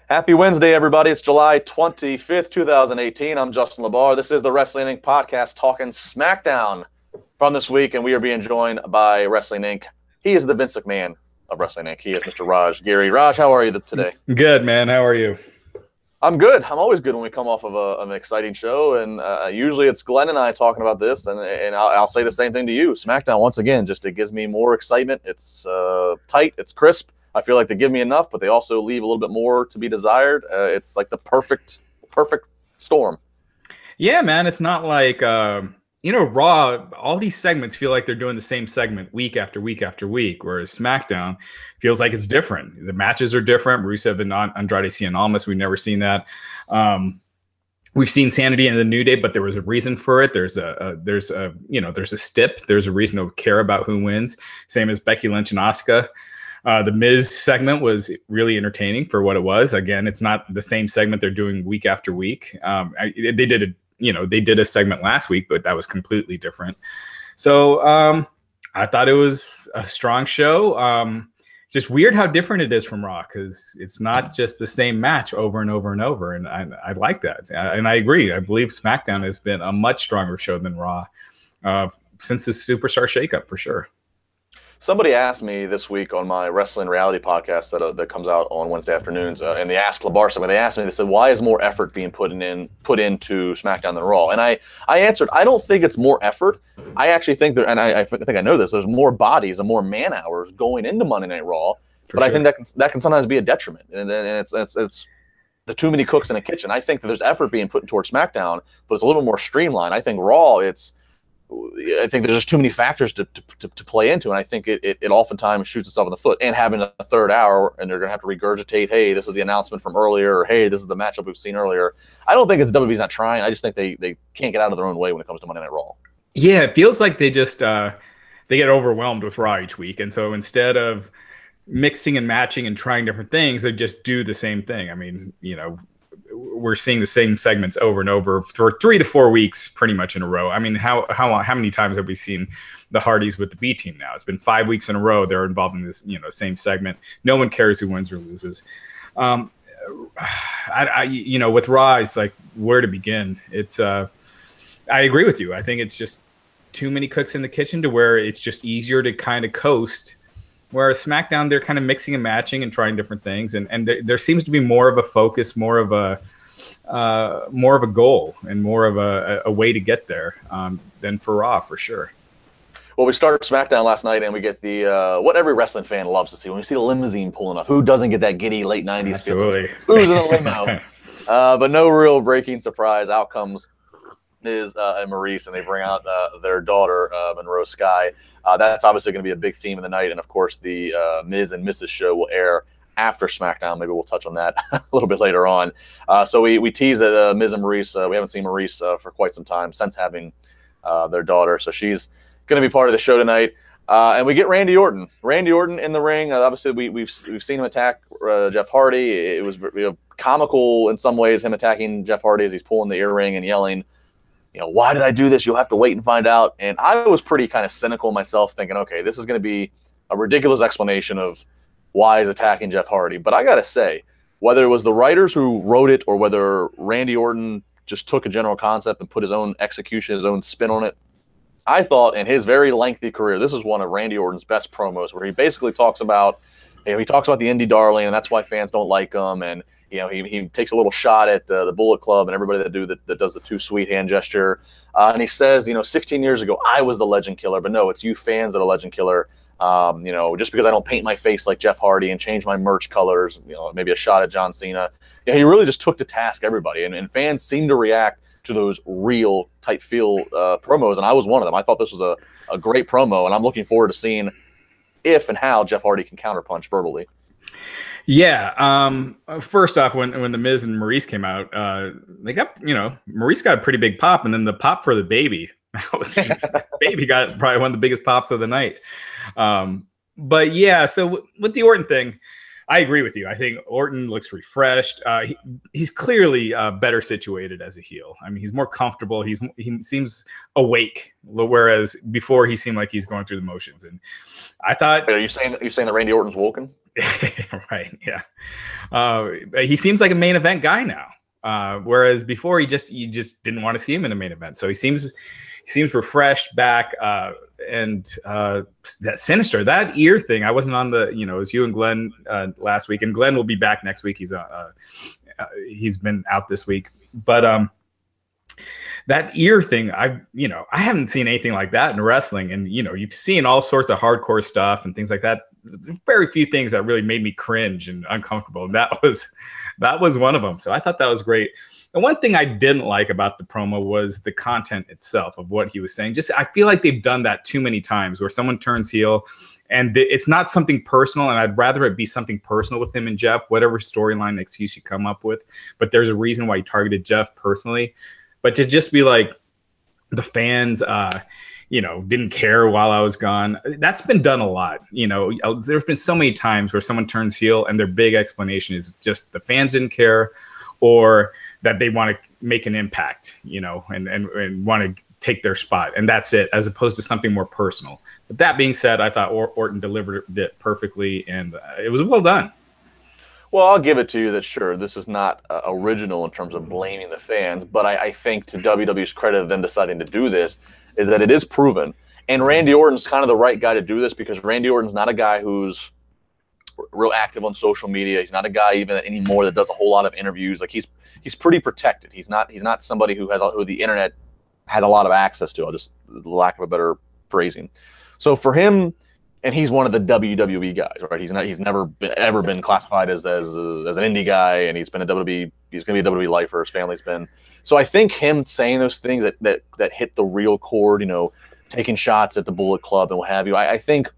Happy Wednesday, everybody. It's July 25th, 2018. I'm Justin LaBar. This is the Wrestling Inc. podcast talking SmackDown from this week, and we are being joined by Wrestling Inc. He is the Vince McMahon of Wrestling Inc. He is Mr. Raj Giri. Raj, how are you today? Good, man. How are you? I'm good. I'm always good when we come off of an exciting show, and usually it's Glenn and I talking about this, and I'll say the same thing to you. SmackDown, once again, it gives me more excitement. It's tight. It's crisp. I feel like they give me enough, but they also leave a little bit more to be desired. It's like the perfect storm. Yeah, man. It's not like, Raw, all these segments feel like they're doing the same segment week after week after week, whereas SmackDown feels like it's different. The matches are different. Rusev and Andrade Cien Almas, we've never seen that. We've seen Sanity in the New Day, but there was a reason for it. There's a stip. There's a reason to care about who wins. Same as Becky Lynch and Asuka. The Miz segment was really entertaining for what it was. Again, it's not the same segment they're doing week after week. They did a segment last week, but that was completely different. So I thought it was a strong show. It's just weird how different it is from Raw because it's not just the same match over and over and over. And I like that. And I agree. I believe SmackDown has been a much stronger show than Raw since the Superstar shakeup for sure. Somebody asked me this week on my Wrestling Reality podcast that comes out on Wednesday afternoons, and they asked LaBar something. They asked me, they said, why is more effort being put into SmackDown than Raw? And I answered, I don't think it's more effort. I actually think that, and I think I know this, there's more bodies and more man hours going into Monday Night Raw, but sure. I think that can sometimes be a detriment, and it's the too many cooks in the kitchen. I think that there's effort being put towards SmackDown, but it's a little more streamlined. I think Raw, I think there's just too many factors to play into, and I think it oftentimes shoots itself in the foot. And having a third hour, and they're going to have to regurgitate, hey, this is the announcement from earlier, or hey, this is the matchup we've seen earlier. I don't think it's WWE's not trying. I just think they can't get out of their own way when it comes to Monday Night Raw. Yeah, it feels like they just they get overwhelmed with Raw each week, and so instead of mixing and matching and trying different things, they just do the same thing. I mean, we're seeing the same segments over and over for 3 to 4 weeks pretty much in a row. I mean, how many times have we seen the Hardys with the B team now? It's been 5 weeks in a row. They're involved in this, same segment. No one cares who wins or loses. With Raw, it's like where to begin. It's, I agree with you. I think it's just too many cooks in the kitchen to where it's just easier to kind of coast. Whereas SmackDown, they're kind of mixing and matching and trying different things, and there seems to be more of a focus, more of a goal, and more of a way to get there than for Raw, for sure. Well, we started SmackDown last night, and we get the what every wrestling fan loves to see when we see the limousine pulling up. Who doesn't get that giddy late '90s Absolutely. feeling? Who's in the limo? But no real breaking surprise outcomes. Miz and Maurice, and they bring out their daughter, Monroe Sky. That's obviously going to be a big theme of the night, and of course the Miz and Mrs. show will air after SmackDown. Maybe we'll touch on that a little bit later on. So we tease that Miz and Maurice, we haven't seen Maurice for quite some time since having their daughter, so she's going to be part of the show tonight. And we get Randy Orton. Randy Orton in the ring. Obviously, we've seen him attack Jeff Hardy. It was comical in some ways, him attacking Jeff Hardy as he's pulling the earring and yelling, why did I do this? You'll have to wait and find out. And I was pretty kind of cynical myself, thinking, okay, this is going to be a ridiculous explanation of why he's attacking Jeff Hardy. But I got to say, whether it was the writers who wrote it or whether Randy Orton just took a general concept and put his own execution, his own spin on it, I thought in his very lengthy career, this is one of Randy Orton's best promos, where he basically talks about, the indie darling, and that's why fans don't like him, and he takes a little shot at the Bullet Club and everybody that does the too sweet hand gesture, and he says, 16 years ago I was the legend killer, but no, it's you fans that are legend killer. Just because I don't paint my face like Jeff Hardy and change my merch colors, maybe a shot at John Cena. He really just took to task everybody, and fans seem to react to those real type feel promos, and I was one of them. I thought this was a great promo, and I'm looking forward to seeing if and how Jeff Hardy can counterpunch verbally. Yeah. First off, when the Miz and Maurice came out, they got, Maurice got a pretty big pop, and then the pop for the baby, baby got probably one of the biggest pops of the night. But yeah, so with the Orton thing, I agree with you. I think Orton looks refreshed. He's clearly better situated as a heel. I mean, he's more comfortable. He seems awake, whereas before he seemed like he's going through the motions. And I thought, Wait, are you saying that Randy Orton's woken? Right? Yeah. He seems like a main event guy now, whereas before you just didn't want to see him in a main event. So he seems refreshed, back. And that sinister, that ear thing, I wasn't on the, it was you and Glenn last week, and Glenn will be back next week. He's been out this week, but that ear thing, I haven't seen anything like that in wrestling. And you've seen all sorts of hardcore stuff and things like that. There's very few things that really made me cringe and uncomfortable, and that was one of them. So I thought that was great. And one thing I didn't like about the promo was the content itself of what he was saying. I feel like they've done that too many times where someone turns heel and it's not something personal. And I'd rather it be something personal with him and Jeff, whatever storyline excuse you come up with. But there's a reason why you targeted Jeff personally. But to just be like, the fans, didn't care while I was gone. That's been done a lot. There's been so many times where someone turns heel and their big explanation is just the fans didn't care, or that they want to make an impact, and want to take their spot. And that's it, as opposed to something more personal. But that being said, I thought Orton delivered it perfectly, and it was well done. Well, I'll give it to you that, sure, this is not original in terms of blaming the fans, but I think to WWE's credit of them deciding to do this is that it is proven. And Randy Orton's kind of the right guy to do this, because Randy Orton's not a guy who's real active on social media. He's not a guy even anymore that does a whole lot of interviews. Like, he's pretty protected. He's not somebody who the internet has a lot of access to. Just lack of a better phrasing. So for him, and he's one of the WWE guys, right? He's never ever been classified as an indie guy, and he's been a WWE. He's going to be a WWE lifer. His family's been. So I think him saying those things that hit the real chord, taking shots at the Bullet Club and what have you, I think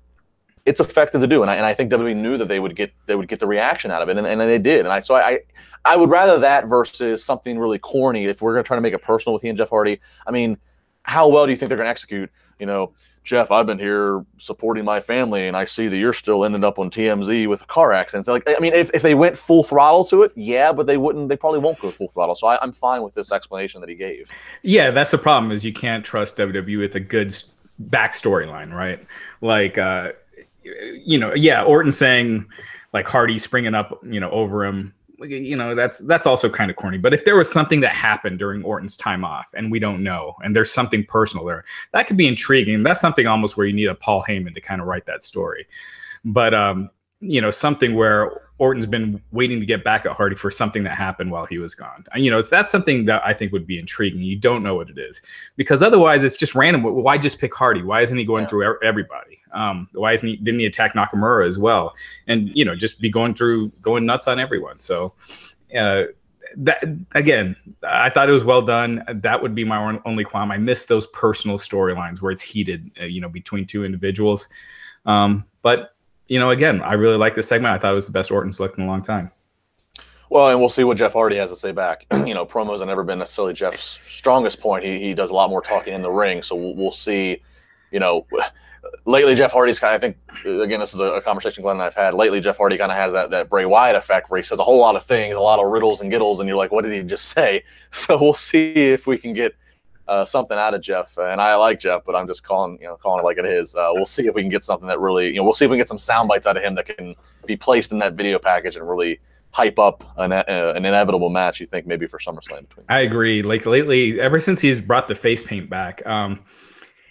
it's effective to do, and I think WWE knew that they would get the reaction out of it, and they did. And I would rather that versus something really corny. If we're going to try to make it personal with he and Jeff Hardy, I mean, how well do you think they're going to execute? Jeff, I've been here supporting my family, and I see that you're still ending up on TMZ with a car accident. So, if they went full throttle to it, yeah, but they wouldn't. They probably won't go full throttle. So I'm fine with this explanation that he gave. Yeah, that's the problem, is you can't trust WWE with a good backstory line, right? Like, Orton saying like Hardy springing up, over him. That's also kind of corny. But if there was something that happened during Orton's time off and we don't know, and there's something personal there, that could be intriguing. That's something almost where you need a Paul Heyman to kind of write that story. But, something where Orton's been waiting to get back at Hardy for something that happened while he was gone. That's something that I think would be intriguing. You don't know what it is, because otherwise it's just random. Why just pick Hardy? Why isn't he going through everybody? Why didn't he attack Nakamura as well? And, just be going nuts on everyone. So that, again, I thought it was well done. That would be my only qualm. I miss those personal storylines where it's heated, between two individuals. But, again, I really like this segment. I thought it was the best Orton's looked in a long time. Well, and we'll see what Jeff Hardy has to say back. Promos have never been necessarily Jeff's strongest point. He does a lot more talking in the ring. So we'll see, lately Jeff Hardy's kind of, I think, again, this is a conversation Glenn and I've had. Lately, Jeff Hardy kind of has that Bray Wyatt effect where he says a whole lot of things, a lot of riddles and giddles, and you're like, what did he just say? So we'll see if we can get something out of Jeff. And I like Jeff, but I'm just calling it like it is. We'll see if we can get something that really, we'll see if we can get some sound bites out of him that can be placed in that video package and really hype up an inevitable match, you think, maybe for SummerSlam between them. I agree. Like, lately, ever since he's brought the face paint back,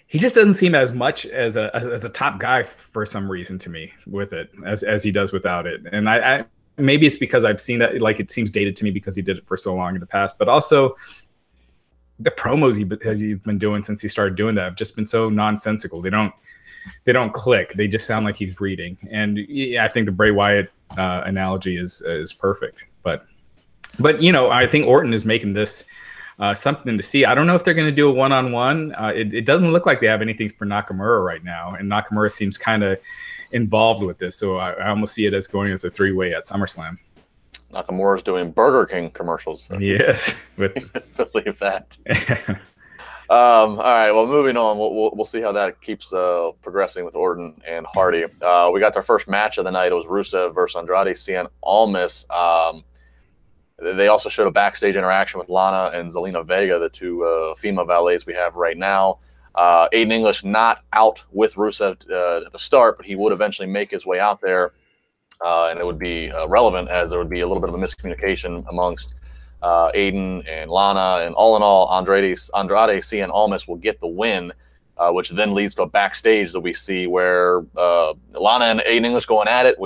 he just doesn't seem as much as a top guy for some reason to me with it as he does without it. And I maybe it's because I've seen that, like, it seems dated to me because he did it for so long in the past, but also the promos he's been doing since he started doing that have just been so nonsensical. They don't click. They just sound like he's reading. And yeah, I think the Bray Wyatt analogy is perfect. But I think Orton is making this something to see. I don't know if they're going to do a one-on-one. It doesn't look like they have anything for Nakamura right now, and Nakamura seems kind of involved with this. So I almost see it as going as a three-way at SummerSlam. Nakamura's doing Burger King commercials. Yes. Believe that. All right. Well, moving on. We'll see how that keeps progressing with Orton and Hardy. We got our first match of the night. It was Rusev versus Andrade Cien Almas. They also showed a backstage interaction with Lana and Zelina Vega, the two female valets we have right now. Aiden English not out with Rusev at the start, but he would eventually make his way out there, and it would be relevant as there would be a little bit of a miscommunication amongst Aiden and Lana, and all in all, Andrade Cien Almas will get the win, which then leads to a backstage that we see where Lana and Aiden English going at it.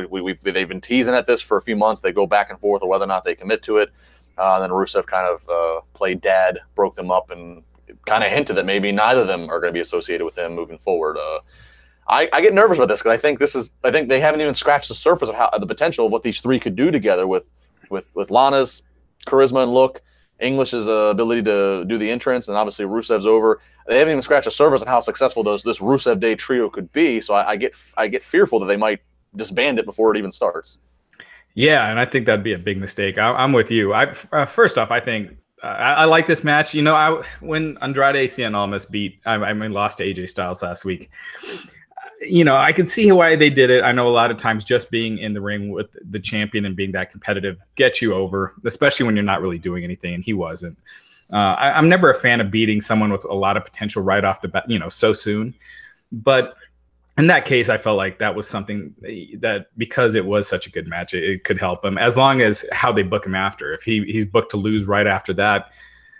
They've been teasing at this for a few months. They go back and forth on whether or not they commit to it. Then Rusev kind of played dad, broke them up, and kind of hinted that maybe neither of them are going to be associated with him moving forward. I get nervous about this because I think they haven't even scratched the surface of how the potential of what these three could do together with Lana's charisma and look, English's ability to do the entrance, and obviously Rusev's over. They haven't even scratched the surface of how successful this Rusev Day trio could be. So I get fearful that they might disband it before it even starts. Yeah, and I think that'd be a big mistake. I'm with you. First off, I think I like this match. You know, when Andrade Cien Almas lost to AJ Styles last week. You know, I can see why they did it. I know a lot of times just being in the ring with the champion and being that competitive gets you over, especially when you're not really doing anything, and he wasn't. I'm never a fan of beating someone with a lot of potential right off the bat, you know, so soon. But in that case, I felt like that was something that, because it was such a good match, it could help him, as long as how they book him after. If he's booked to lose right after that,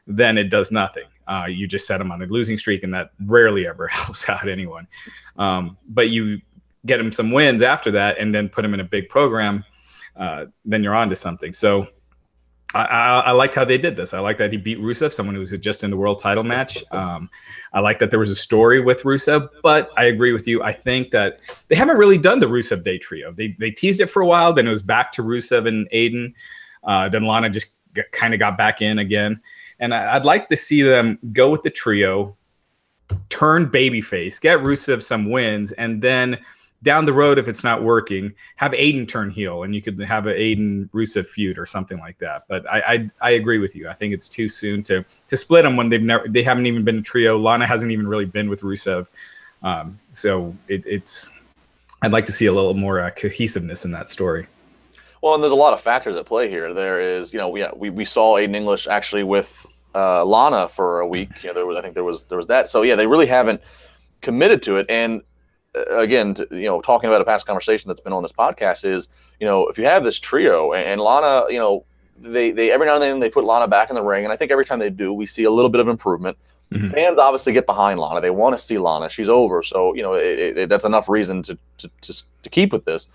then it does nothing. You just set him on a losing streak, and that rarely ever helps out anyone. But you get him some wins after that and then put him in a big program, then you're on to something. So I liked how they did this. I like that he beat Rusev, someone who was just in the world title match. I like that there was a story with Rusev, but I agree with you. I think that they haven't really done the Rusev Day trio. They teased it for a while, then it was back to Rusev and Aiden. Then Lana just kind of got back in again. And I'd like to see them go with the trio, turn babyface, get Rusev some wins, and then down the road, if it's not working, have Aiden turn heel, and you could have an Aiden-Rusev feud or something like that. But I agree with you. I think it's too soon to split them when they haven't even been a trio. Lana hasn't even really been with Rusev. So I'd like to see a little more cohesiveness in that story. Well, and there's a lot of factors at play here. There is, you know, we saw Aiden English actually with Lana for a week. You know, I think there was that. So yeah, they really haven't committed to it. And again, you know, talking about a past conversation that's been on this podcast is, you know, if you have this trio and Lana, you know, they every now and then they put Lana back in the ring, and I think every time they do, we see a little bit of improvement. Mm-hmm. Fans obviously get behind Lana. They want to see Lana. She's over, so you know that's enough reason to keep with this.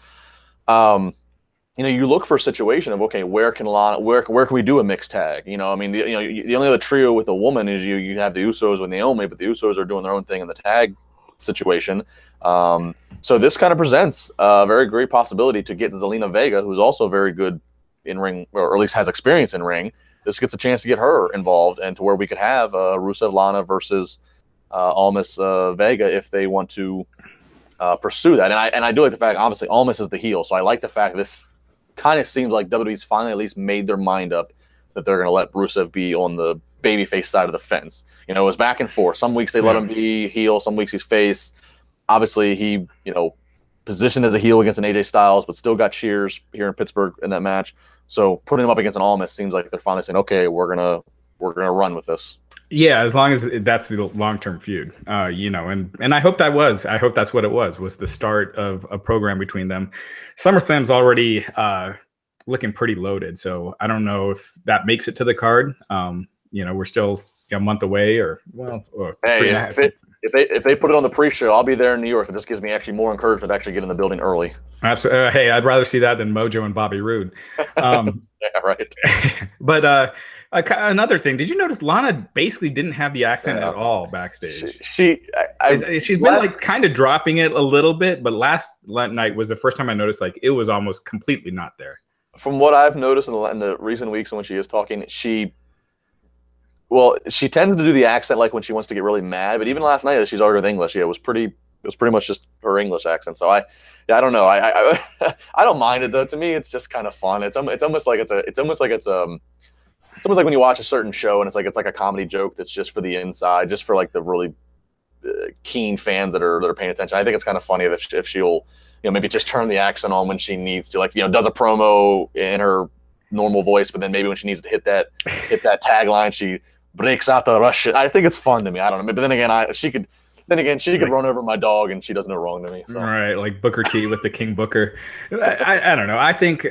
You know, you look for a situation of, okay, where can we do a mixed tag? You know, I mean, the only other trio with a woman is you have the Usos with Naomi, but the Usos are doing their own thing in the tag situation. So this kind of presents a very great possibility to get Zelina Vega, who's also very good in ring, or at least has experience in ring. This gets a chance to get her involved, and to where we could have Rusev Lana versus Almas Vega if they want to pursue that. And I do like the fact, obviously, Almas is the heel, so I like the fact this kind of seems like WWE's finally at least made their mind up that they're going to let Rusev be on the babyface side of the fence. You know, it was back and forth. Some weeks they let him be heel, some weeks he's face. Obviously, he, you know, positioned as a heel against an AJ Styles, but still got cheers here in Pittsburgh in that match. So putting him up against an Almas seems like they're finally saying, okay, we're gonna run with this. Yeah, as long as that's the long-term feud, you know, and I hope that's what it was the start of a program between them. SummerSlam's already looking pretty loaded, so I don't know if that makes it to the card. You know, we're still a month away, or hey, if they put it on the pre-show, I'll be there in New York. It just gives me actually more encouragement to actually get in the building early. Absolutely. Hey, I'd rather see that than Mojo and Bobby Roode. Yeah, right. But another thing, did you notice Lana basically didn't have the accent at all backstage? She's been like kind of dropping it a little bit, but last night was the first time I noticed like it was almost completely not there. From what I've noticed in the recent weeks when she is talking, she tends to do the accent like when she wants to get really mad. But even last night, as she's arguing with English, it was pretty much just her English accent. So I don't know. I don't mind it though. To me, it's just kind of fun. It's almost like it's It's almost like when you watch a certain show and it's like a comedy joke that's just for the inside, just for like the really keen fans that are paying attention. I think it's kind of funny that if she'll, maybe just turn the accent on when she needs to, like, does a promo in her normal voice, but then maybe when she needs to hit that tagline, she breaks out the Russian. I think it's fun to me. I don't know. But then again, she could run over my dog and she does no wrong to me. So. Right, like Booker T with the King Booker. I don't know. I think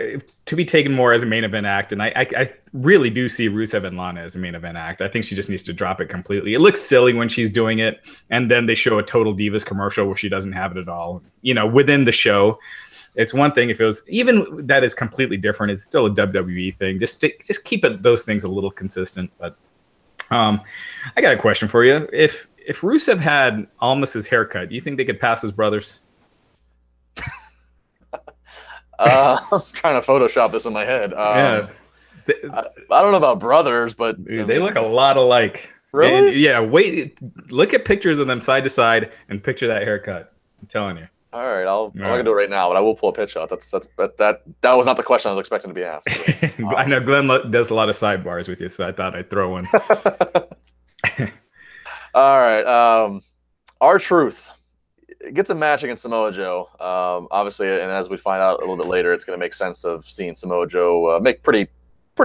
to be taken more as a main event act, and I really do see Rusev and Lana as a main event act. I think she just needs to drop it completely. It looks silly when she's doing it, and then they show a Total Divas commercial where she doesn't have it at all. Within the show, it's one thing if it was even that is completely different. It's still a WWE thing. Just keep those things a little consistent. But I got a question for you. If Rusev had Almas's haircut, do you think they could pass as brothers? I'm trying to Photoshop this in my head. Yeah. I don't know about brothers, but they look a lot alike. Really? And, yeah. Look at pictures of them side to side and picture that haircut. I'm telling you. All right, I'm not gonna do it right now, but I will pull a picture out. That was not the question I was expecting to be asked. I know Glenn does a lot of sidebars with you, so I thought I'd throw one. All right. R-Truth gets a match against Samoa Joe. Obviously, and as we find out a little bit later, it's going to make sense of seeing Samoa Joe make pretty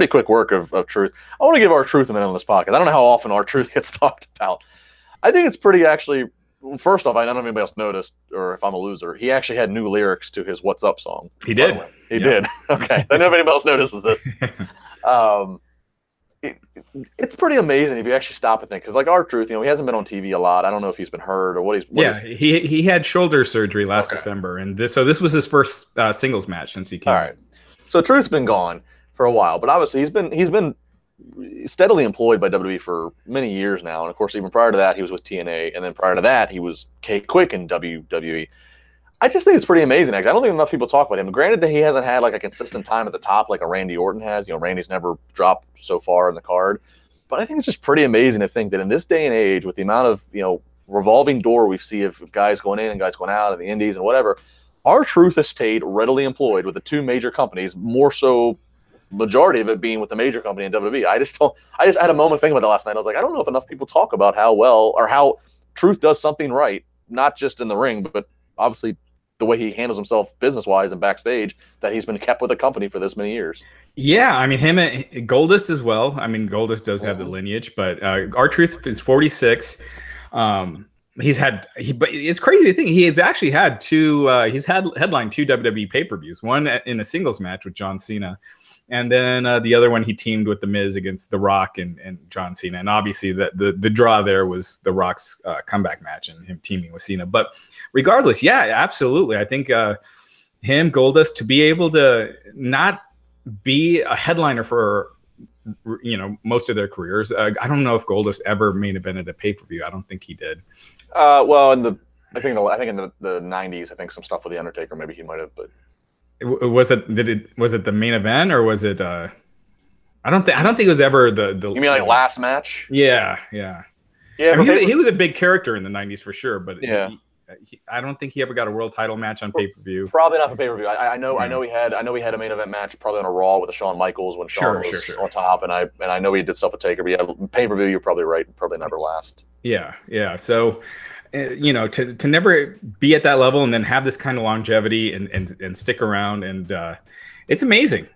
quick work of Truth. I want to give R-Truth a minute on this podcast. I don't know how often R-Truth gets talked about. I think it's pretty actually. First off, I don't know if anybody else noticed, or if I'm a loser. He actually had new lyrics to his "What's Up" song. He did. He did. Okay. I don't know if anybody else notices this. It's pretty amazing if you actually stop and think, because like R-Truth, he hasn't been on TV a lot. I don't know if he's been hurt or what he's. He had shoulder surgery last December, and this was his first singles match since he came. All right, so Truth's been gone for a while, but obviously he's been steadily employed by WWE for many years now, and of course even prior to that he was with TNA, and then prior to that he was Quick in WWE. I just think it's pretty amazing. Actually, I don't think enough people talk about him. Granted that he hasn't had like a consistent time at the top like a Randy Orton has. Randy's never dropped so far in the card. But I think it's just pretty amazing to think that in this day and age, with the amount of revolving door we see of guys going in and guys going out of the indies and whatever, R-Truth has stayed readily employed with the two major companies, more so majority of it being with the major company in WWE. I just had a moment thinking about that last night. I was like, I don't know if enough people talk about how well or how Truth does something right, not just in the ring, but obviously the way he handles himself business-wise and backstage, that he's been kept with the company for this many years. Yeah, I mean, him and Goldust as well. I mean, Goldust does have the lineage, but R-Truth is 46. But it's crazy to think he has actually had he's headlined two WWE pay-per-views, one in a singles match with John Cena, and then the other one he teamed with The Miz against The Rock and John Cena. And obviously the draw there was The Rock's comeback match and him teaming with Cena. But regardless, yeah, absolutely. I think him, Goldust, to be able to not be a headliner for most of their careers. I don't know if Goldust ever main evented a pay-per-view. I don't think he did. Well, I think in the 90s, I think some stuff with the Undertaker maybe he might have, but was it the main event or was it I don't think it was ever the You mean like last match? Yeah. I mean, he was a big character in the 90s for sure, but yeah. I don't think he ever got a world title match on pay-per-view. Probably not for pay-per-view. I know he had a main event match probably on a Raw with Shawn Michaels when Shawn was on top, and I know he did stuff with Taker. But yeah, pay-per-view, you're probably right. Probably never last. Yeah. So, to never be at that level and then have this kind of longevity and stick around, and it's amazing.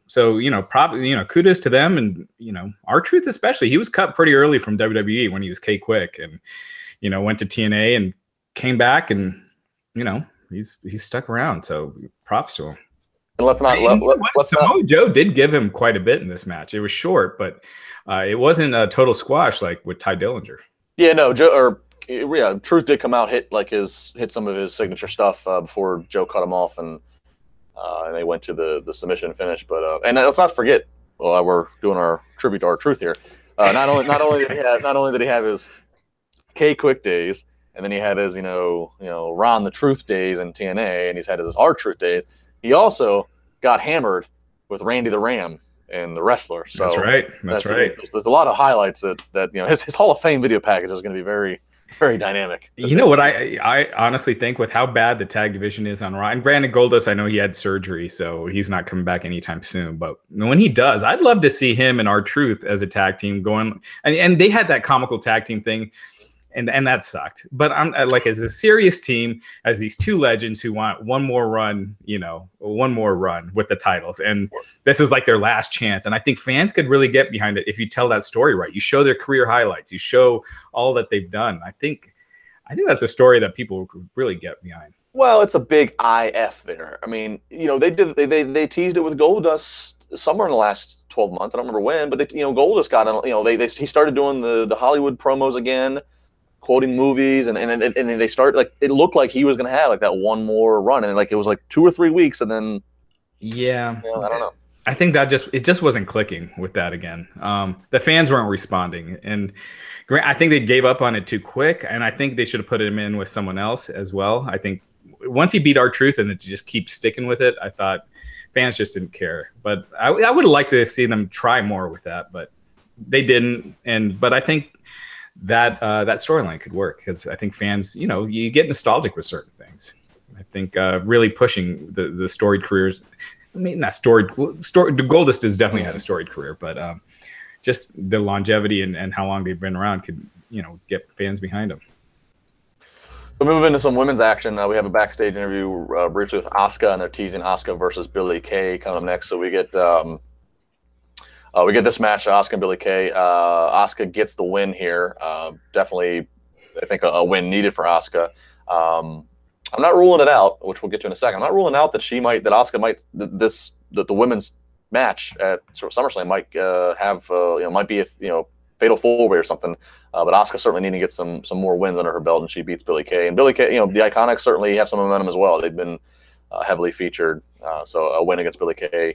So probably kudos to them, and R-Truth especially. He was cut pretty early from WWE when he was Quick, and went to TNA and came back, and he's stuck around, so props to him. And Samoa Joe did give him quite a bit in this match. It was short, but it wasn't a total squash like with Ty Dillinger. Truth did come out, hit some of his signature stuff before Joe cut him off, and they went to the submission finish. But and let's not forget, we're doing our tribute to R-Truth here. Not only did he have his Quick days, and then he had his, Ron the Truth days in TNA, and he's had his R-Truth days. He also got hammered with Randy the Ram and the Wrestler. So that's right. There's a lot of highlights that his Hall of Fame video package is going to be very, Very dynamic. You know what I honestly think, with how bad the tag division is on Raw, and granted Goldust, I know he had surgery, so he's not coming back anytime soon. But when he does, I'd love to see him and R-Truth as a tag team going. And they had that comical tag team thing, and that sucked. But I'm like, as a serious team, as these two legends who want one more run with the titles, and this is like their last chance. And I think fans could really get behind it if you tell that story right. You show their career highlights, you show all that they've done. I think that's a story that people could really get behind. Well, it's a big IF there. I mean, they teased it with Goldust somewhere in the last 12 months. I don't remember when, but Goldust got he started doing the Hollywood promos again, quoting movies, and then they start, like, it looked like he was going to have like that one more run, and like it was like 2 or 3 weeks, and then I don't know. I think that it just wasn't clicking with that again. The fans weren't responding, and I think they gave up on it too quick, and I think they should have put him in with someone else as well. I think once he beat R-Truth and it just keeps sticking with it, I thought fans just didn't care. But I would have liked to see them try more with that, but they didn't. But I think that storyline could work, because I think fans, you get nostalgic with certain things. I think really pushing the storied careers. I mean, not storied. Goldust has definitely had a storied career, but just the longevity and how long they've been around could, get fans behind them. So moving into some women's action, we have a backstage interview briefly with Asuka, and they're teasing Asuka versus Billie Kay coming up next. So we get this match, Asuka and Billie Kay. Asuka gets the win here. Definitely, I think a win needed for Asuka. I'm not ruling it out, which we'll get to in a second. I'm not ruling out that Asuka might the women's match at SummerSlam might might be a fatal four-way or something. But Asuka certainly needing to get some more wins under her belt, and she beats Billie Kay. And Billie Kay, the Iconics certainly have some momentum as well. They've been heavily featured, so a win against Billie Kay,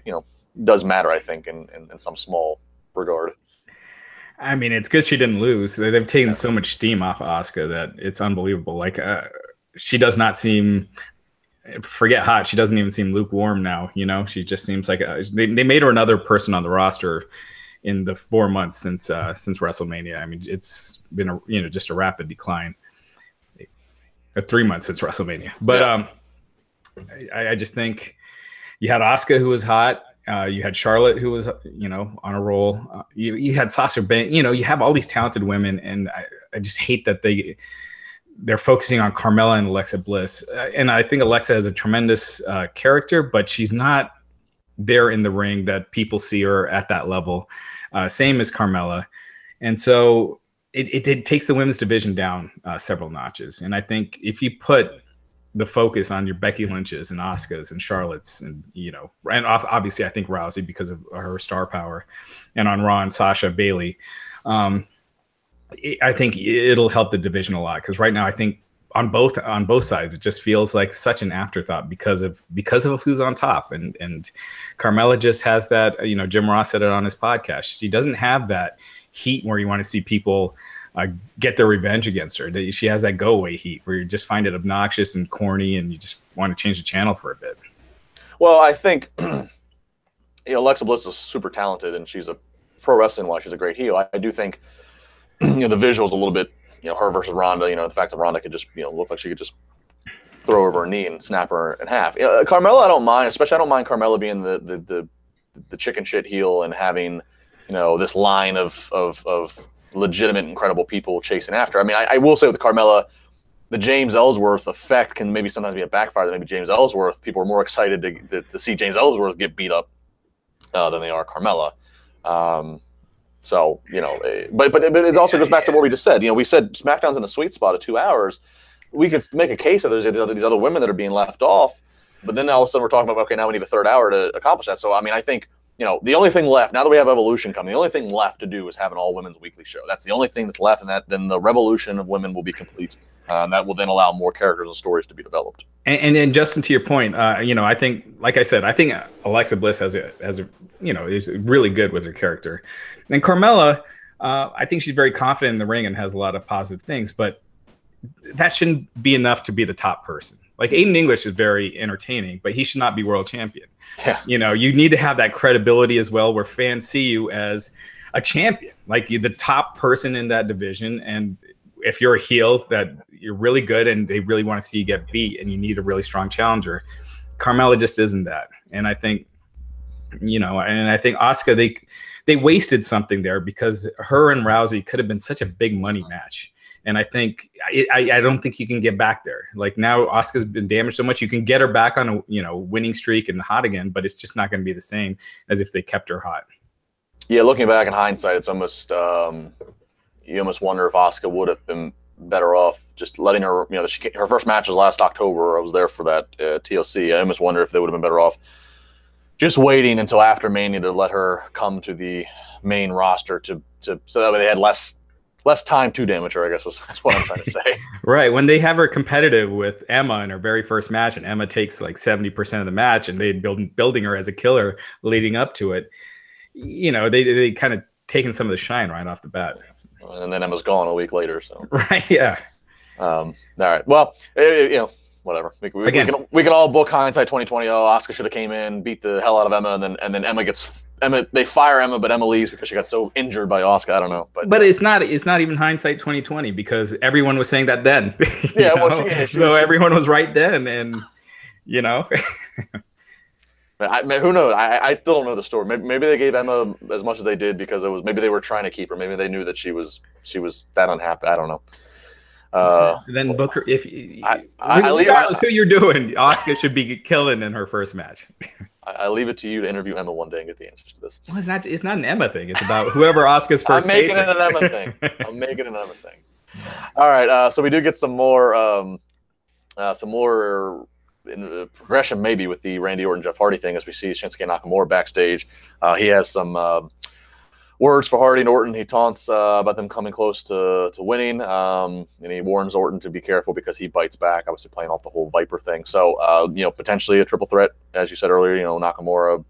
does matter, I think, in some small regard. I mean, it's because she didn't lose. They've taken so much steam off of Asuka that it's unbelievable. Like, she does not seem, forget hot, she doesn't even seem lukewarm now. She just seems like they made her another person on the roster in the 4 months since WrestleMania. I mean, it's been just a rapid decline. 3 months since WrestleMania, but I just think you had Asuka, who was hot. You had Charlotte, who was, on a roll. You had Sasha Banks. You have all these talented women, and I just hate that they're focusing on Carmella and Alexa Bliss. And I think Alexa has a tremendous character, but she's not there in the ring that people see her at that level. Same as Carmella. And so it takes the women's division down several notches. And I think if you put the focus on your Becky Lynch's and Asuka's and Charlotte's, and and obviously I think Rousey because of her star power, and on Raw and Sasha, Bayley, I think it'll help the division a lot, because right now I think on both sides it just feels like such an afterthought because of who's on top, and Carmella just has that. Jim Ross said it on his podcast. She doesn't have that heat where you want to see people get their revenge against her. She has that go away heat where you just find it obnoxious and corny, and you just want to change the channel for a bit. Well, I think Alexa Bliss is super talented, and she's a pro wrestling wise, she's a great heel. I do think the visuals a little bit, her versus Ronda, the fact that Ronda could just look like she could just throw over her knee and snap her in half. Carmella, I don't mind, especially I don't mind Carmella being the chicken shit heel and having this line of legitimate, incredible people chasing after. I mean, I will say with the Carmella, the James Ellsworth effect can maybe sometimes be a backfire. That maybe James Ellsworth, people are more excited to see James Ellsworth get beat up than they are Carmella. So but it also goes back to what we just said. We said SmackDown's in the sweet spot of 2 hours. We could make a case that there's these other women that are being left off, but then all of a sudden we're talking about, okay, now we need a third hour to accomplish that. So I mean, I think the only thing left, now that we have Evolution coming, the only thing left to do is have an all-women's weekly show. That's the only thing that's left, and then the revolution of women will be complete. That will then allow more characters and stories to be developed. And Justin, to your point, I think, like I said, I think Alexa Bliss is really good with her character. And Carmella, I think she's very confident in the ring and has a lot of positive things, but that shouldn't be enough to be the top person. Like, Aiden English is very entertaining, but he should not be world champion. Yeah. You need to have that credibility as well, where fans see you as a champion, like the top person in that division. And if you're a heel that you're really good and they really want to see you get beat and you need a really strong challenger, Carmella just isn't that. And I think, I think Asuka, they wasted something there because her and Rousey could have been such a big money match. And I think I don't think you can get back there. Like now, Asuka's been damaged so much. You can get her back on a winning streak and hot again, but it's just not going to be the same as if they kept her hot. Yeah, looking back in hindsight, it's almost you almost wonder if Asuka would have been better off just letting her. Her first match was last October. I was there for that TLC. I almost wonder if they would have been better off just waiting until after Mania to let her come to the main roster so that way they had less time to damage her, I guess is what I'm trying to say. Right. When they have her competitive with Emma in her very first match, and Emma takes like 70% of the match, and they'd building her as a killer leading up to it, they kind of taken some of the shine right off the bat. And then Emma's gone a week later. So right, yeah. All right. Well, whatever. We can all book hindsight 2020. Oh, Asuka should have came in, beat the hell out of Emma, and then Emma. They fire Emma, but Emma leaves because she got so injured by Asuka. I don't know, but it's not even hindsight 2020 because everyone was saying that then. Yeah, well, so everyone was right then, and who knows? I still don't know the story. Maybe they gave Emma as much as they did because maybe they were trying to keep her. Maybe they knew that she was that unhappy. I don't know. Then Booker, regardless who you're doing, Asuka should be killing in her first match. I leave it to you to interview Emma one day and get the answers to this. Well, it's not an Emma thing. It's about whoever Asuka's first. I'm making it an Emma thing. All right, so we do get some more progression maybe with the Randy Orton Jeff Hardy thing as we see Shinsuke Nakamura backstage. He has some words for Hardy and Orton. He taunts about them coming close to winning, and he warns Orton to be careful because he bites back, obviously playing off the whole Viper thing. So, potentially a triple threat, as you said earlier. Nakamura,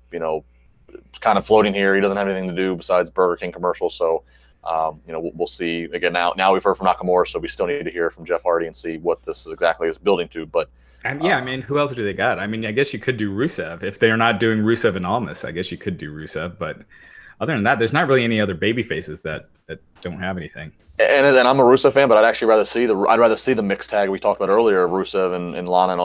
kind of floating here. He doesn't have anything to do besides Burger King commercials. So, we'll see. Again, now we've heard from Nakamura, so we still need to hear from Jeff Hardy and see what this is building to. But who else do they got? I guess you could do Rusev if they're not doing Rusev and Almas. I guess you could do Rusev, but other than that, there's not really any other baby faces that don't have anything. And I'm a Rusev fan, but I'd rather see the mixed tag we talked about earlier of Rusev and Lana and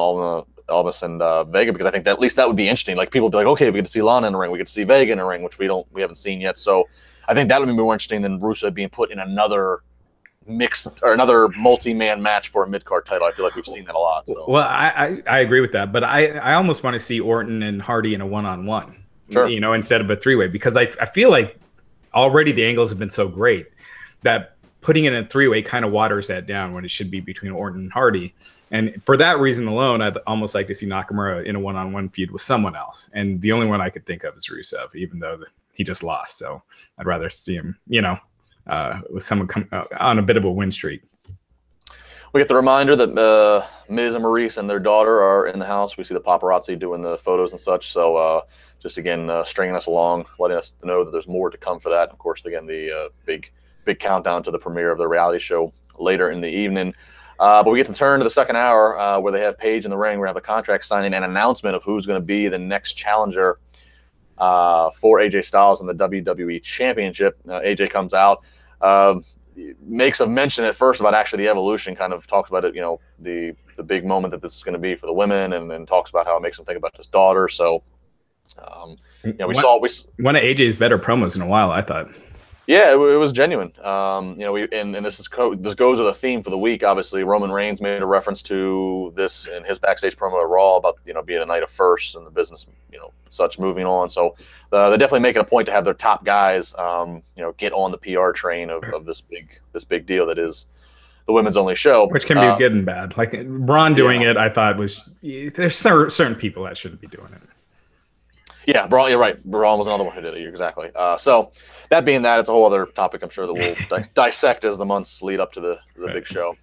Almas and Vega, because I think that at least that would be interesting. Like people would be like, okay, we get to see Lana in the ring, we get to see Vega in the ring, which we haven't seen yet. So I think that would be more interesting than Rusev being put in another mixed or another multi-man match for a mid-card title. I feel like we've seen that a lot. So. Well, I agree with that, but I almost want to see Orton and Hardy in a one-on-one. Sure. Instead of a three-way, because I feel like already the angles have been so great that putting it in a three-way kind of waters that down when it should be between Orton and Hardy. And for that reason alone, I'd almost like to see Nakamura in a one-on-one feud with someone else. And the only one I could think of is Rusev, even though he just lost. So I'd rather see him, with someone on a bit of a win streak. We get the reminder that Miz and Maurice and their daughter are in the house. We see the paparazzi doing the photos and such. So just again, stringing us along, letting us know that there's more to come for that. Of course, again, the big countdown to the premiere of the reality show later in the evening. But we get to turn to the second hour where they have Paige in the ring. We have a contract signing and announcement of who's going to be the next challenger for AJ Styles in the WWE Championship. AJ comes out. Makes a mention at first about actually the evolution, kind of talks about it, the big moment that this is going to be for the women, and then talks about how it makes him think about his daughter. So, one of AJ's better promos in a while, I thought. Yeah, it was genuine. And this goes with a theme for the week. Obviously, Roman Reigns made a reference to this in his backstage promo at Raw about being a night of firsts and the business, such moving on. So they're definitely making a point to have their top guys, get on the PR train of this big deal that is the women's only show, which can be good and bad. Like Braun doing it, I thought there's certain people that shouldn't be doing it. Yeah, Braun, you're right. Braun was another one who did it. Exactly. So that being that, it's a whole other topic I'm sure that we'll dissect as the months lead up to the big show.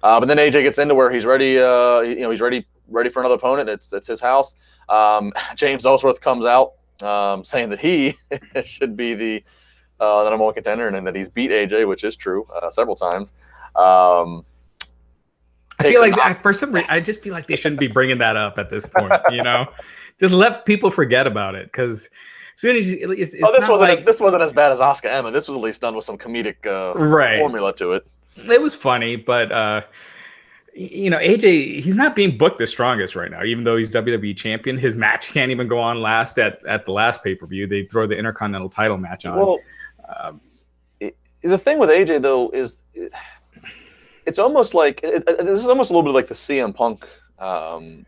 But then AJ gets into where he's ready. He's ready for another opponent. It's his house. James Ellsworth comes out saying that he should be the number one contender and that he's beat AJ, which is true several times. I feel like for some reason, I just feel like they shouldn't be bringing that up at this point. Just let people forget about it, because as soon as this wasn't as bad as Asuka Emma. This was at least done with some comedic formula to it. It was funny, but AJ, he's not being booked the strongest right now, even though he's WWE champion. His match can't even go on last at the last pay-per-view. They throw the Intercontinental title match on. Well, the thing with AJ though is it's almost like this is almost a little bit like the CM Punk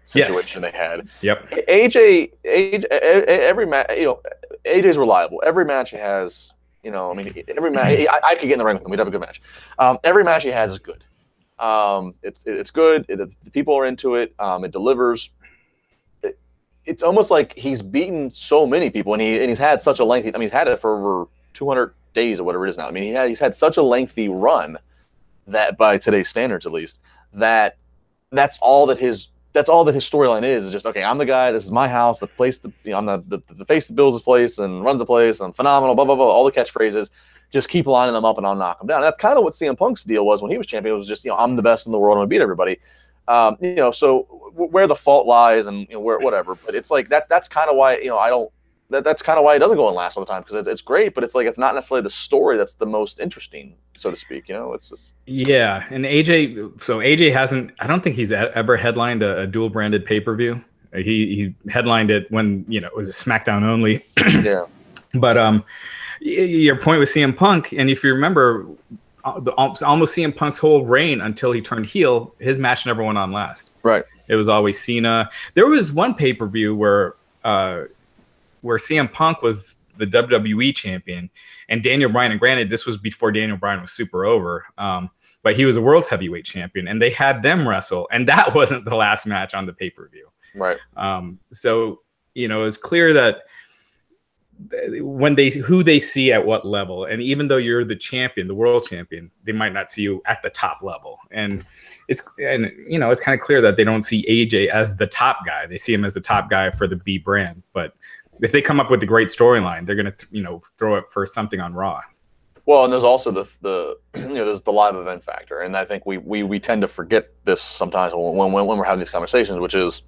situation they had. Yep. AJ every match, AJ's reliable. Every match he has, every match I could get in the ring with him. We'd have a good match. Every match he has is good. It's good. The people are into it. It delivers. It's almost like he's beaten so many people, and he's had such a lengthy. He's had it for over 200 days or whatever it is now. He's had such a lengthy run that, by today's standards at least, that's all that his storyline is just, okay, I'm the guy. This is my house. The place. I'm the face that builds this place and runs the place. I'm phenomenal. Blah blah blah. All the catchphrases. Just keep lining them up and I'll knock them down. That's kind of what CM Punk's deal was when he was champion. It was just, I'm the best in the world. I'm gonna beat everybody. So where the fault lies and where whatever. But it's like that's kind of why that's kind of why it doesn't go on last all the time, because it's great, but it's like it's not necessarily the story that's the most interesting, so to speak. It's just and AJ hasn't. I don't think he's ever headlined a dual branded pay-per-view. He headlined it when it was a SmackDown only. Yeah, but your point with CM Punk, and if you remember, almost CM Punk's whole reign until he turned heel, his match never went on last. Right. It was always Cena. There was one pay-per-view where CM Punk was the WWE champion and Daniel Bryan, and granted, this was before Daniel Bryan was super over, but he was a world heavyweight champion, and they had them wrestle, and that wasn't the last match on the pay-per-view. Right. So, it's clear that when who they see at what level, and even though you're the champion, the world champion, they might not see you at the top level. And it's kind of clear that they don't see AJ as the top guy. They see him as the top guy for the B brand, but if they come up with a great storyline, they're going to, throw it for something on Raw. Well, and there's also there's the live event factor, and I think we tend to forget this sometimes when we're having these conversations, which is,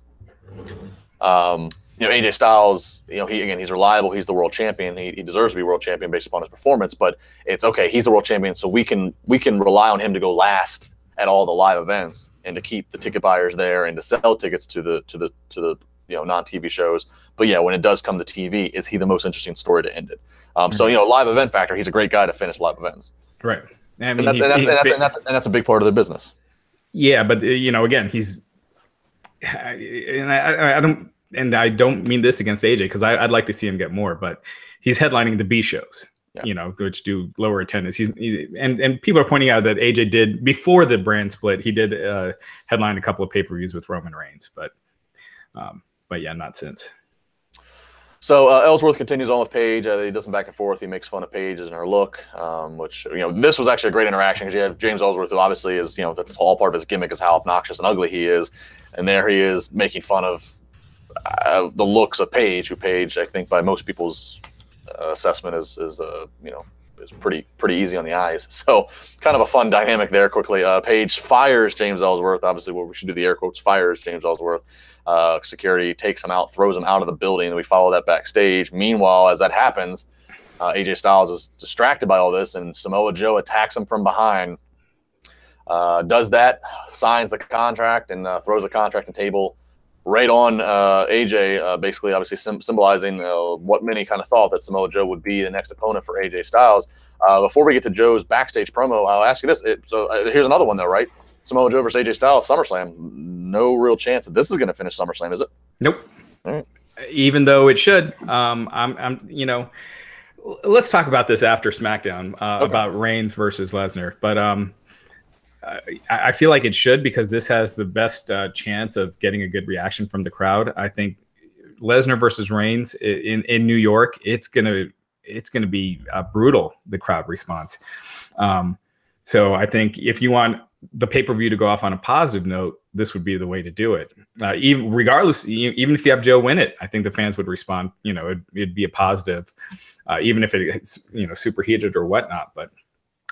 AJ Styles, he's reliable. He's the world champion. He deserves to be world champion based upon his performance. But it's okay. He's the world champion, so we can rely on him to go last at all the live events and to keep the ticket buyers there and to sell tickets to the non-TV shows. But yeah, when it does come to TV, is he the most interesting story to end it? So live event factor, he's a great guy to finish live events. Right. And that's a big part of their business. Yeah, but again, he's and I don't mean this against AJ, because I'd like to see him get more, but he's headlining the B shows. Yeah. Which do lower attendance. And people are pointing out that AJ did, before the brand split, he did headline a couple of pay-per-views with Roman Reigns, but yeah, not since. So Ellsworth continues on with Paige. He does some back and forth. He makes fun of Paige and her look, which this was actually a great interaction, because you have James Ellsworth, who obviously is that's all part of his gimmick, is how obnoxious and ugly he is, and there he is making fun of the looks of Paige, who Paige, I think by most people's assessment is pretty easy on the eyes. So kind of a fun dynamic there. Quickly, Paige fires James Ellsworth. Obviously, we should do the air quotes. Fires James Ellsworth. Security takes him out, throws him out of the building, and we follow that backstage. Meanwhile, as that happens, AJ Styles is distracted by all this, and Samoa Joe attacks him from behind. Does that, signs the contract, and throws the contract on the table right on AJ, basically, obviously symbolizing what many kind of thought that Samoa Joe would be the next opponent for AJ Styles. Before we get to Joe's backstage promo, I'll ask you this. Here's another one, though, right? Samoa Joe versus AJ Styles, SummerSlam. No real chance that this is going to finish SummerSlam, is it? Nope. All right. Even though it should. Let's talk about this after SmackDown about Reigns versus Lesnar. But I feel like it should, because this has the best chance of getting a good reaction from the crowd. I think Lesnar versus Reigns in New York, it's gonna be brutal, the crowd response. So I think if you want the pay-per-view to go off on a positive note, this would be the way to do it. Even if you have Joe win it, I think the fans would respond. It'd be a positive, even if it's super heated or whatnot. But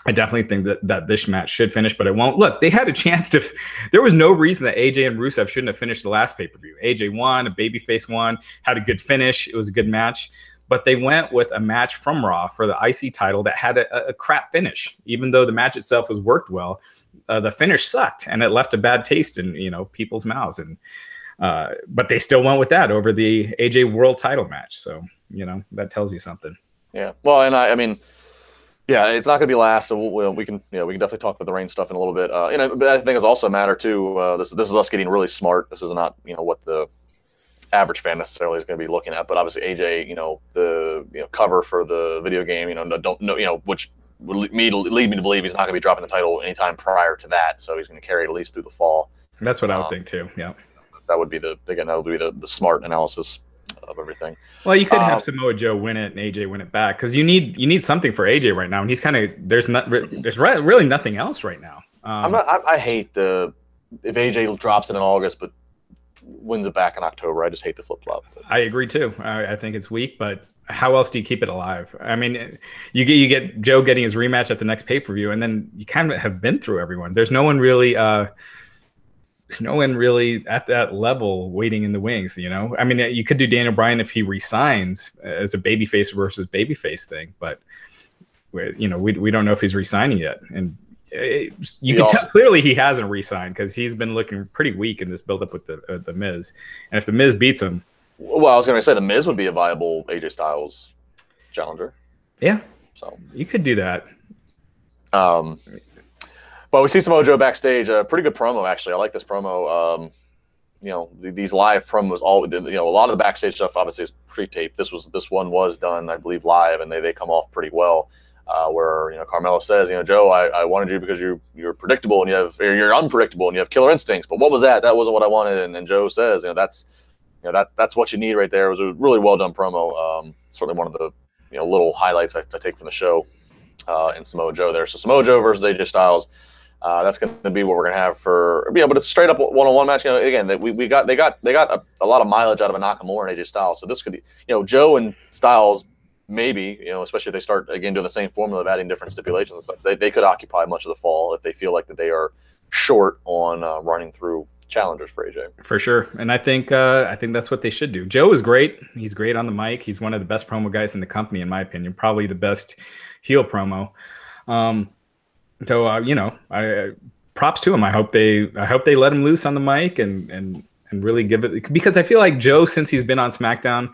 I definitely think that this match should finish, but it won't. Look, they had a chance to. There was no reason that AJ and Rusev shouldn't have finished the last pay-per-view. AJ won, a babyface won, had a good finish. It was a good match. but they went with a match from Raw for the IC title that had a crap finish. Even though the match itself was worked well, the finish sucked, and it left a bad taste in people's mouths. And but they still went with that over the AJ World title match. So that tells you something. Yeah. Well, and I mean, yeah, it's not going to be last. So we can definitely talk about the Reigns stuff in a little bit. But I think it's also a matter too. This is us getting really smart. This is not what the average fan necessarily is going to be looking at. But obviously AJ, the cover for the video game, don't know, which would lead me to believe he's not going to be dropping the title anytime prior to that. So he's going to carry it at least through the fall. That's what I would think too. Yeah. That would be the smart analysis of everything. Well, you could have Samoa Joe win it and AJ win it back, because you need something for AJ right now, and he's kind of there's really nothing else right now. I hate if AJ drops it in August but wins it back in October. I just hate the flip flop. I agree too. I think it's weak, but how else do you keep it alive? I mean, you get Joe getting his rematch at the next pay-per-view, and then you kind of have been through everyone. There's no one really at that level waiting in the wings, I mean, you could do Daniel Bryan if he resigns as a babyface versus babyface thing, but we don't know if he's resigning yet. And you can tell clearly he hasn't resigned, because he's been looking pretty weak in this buildup with the Miz. And if the Miz beats him, well, I was going to say the Miz would be a viable AJ Styles challenger. Yeah, so you could do that. But we see Samoa Joe backstage. A pretty good promo, actually. I like this promo. These live promos, a lot of the backstage stuff obviously is pre-taped. This one was done, I believe, live, and they come off pretty well. Where Carmella says, Joe, I wanted you because you're predictable and you're unpredictable and you have killer instincts. But what was that? That wasn't what I wanted. And Joe says, that's what you need right there. It was a really well done promo. Certainly one of the little highlights I take from the show in Samoa Joe there. So Samoa Joe versus AJ Styles. That's going to be what we're going to have for but it's a straight up one-on-one match. Again, they got a lot of mileage out of a Nakamura and AJ Styles. So this could be Joe and Styles, maybe especially if they start again doing the same formula of adding different stipulations and stuff. They could occupy much of the fall if they feel like that they are short on running through challengers for AJ. For sure, and I think that's what they should do. Joe is great. He's great on the mic. He's one of the best promo guys in the company, in my opinion. Probably the best heel promo. So I props to him. I hope they let him loose on the mic and really give it, because I feel like Joe, since he's been on SmackDown,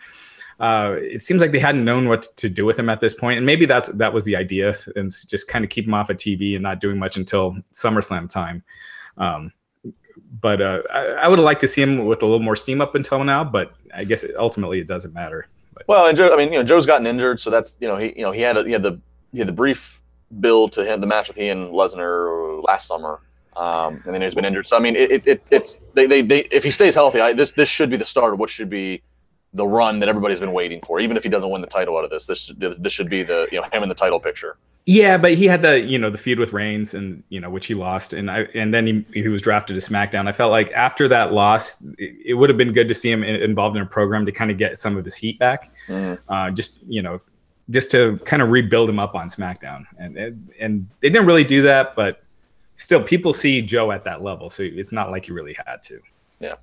it seems like they hadn't known what to do with him at this point, and maybe that was the idea, and just kind of keep him off of TV and not doing much until SummerSlam time. But I would have liked to see him with a little more steam up until now, but I guess ultimately it doesn't matter. But. Well, and Joe, I mean, Joe's gotten injured, so that's he had the brief build to the match with he and Lesnar last summer, and then he's been injured. So I mean, it's if he stays healthy, this should be the start of what should be the run that everybody's been waiting for. Even if he doesn't win the title out of this, this should be the him in the title picture. Yeah, but he had the feud with Reigns, and which he lost, and then he was drafted to SmackDown. I felt like after that loss, it would have been good to see him involved in a program to kind of get some of his heat back. Just to kind of rebuild him up on SmackDown, and they didn't really do that, but still, people see Joe at that level, so it's not like he really had to. Yeah.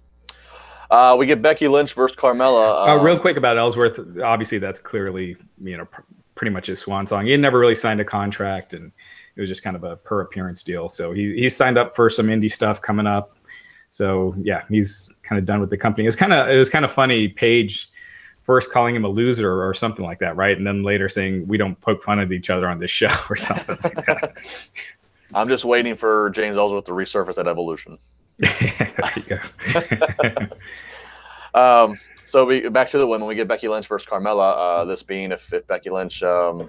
We get Becky Lynch versus Carmella. Real quick about Ellsworth, obviously that's clearly pretty much his swan song. He had never really signed a contract, and it was just kind of a per appearance deal. So he signed up for some indie stuff coming up. So yeah, he's kind of done with the company. It was kind of funny. Paige first calling him a loser or something like that, right? And then later saying we don't poke fun at each other on this show or something like that. I'm just waiting for James Ellsworth to resurface at Evolution. There you go. So back to the women. We get Becky Lynch versus Carmella. This being if Becky Lynch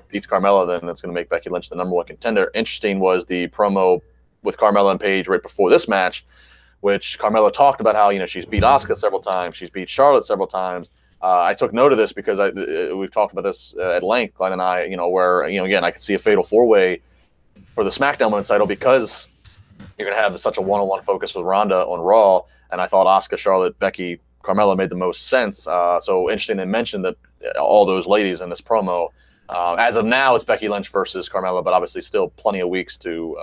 beats Carmella, then it's going to make Becky Lynch the #1 contender. Interesting was the promo with Carmella and Paige right before this match, which Carmella talked about how she's beat Asuka several times, she's beat Charlotte several times. I took note of this because we've talked about this at length, Glenn and I, where, again, I could see a fatal four-way for the SmackDown Women's title because you're going to have such a one-on-one focus with Ronda on Raw, and I thought Asuka, Charlotte, Becky, Carmella made the most sense. So interesting they mentioned that all those ladies in this promo. As of now, it's Becky Lynch versus Carmella, but obviously still plenty of weeks to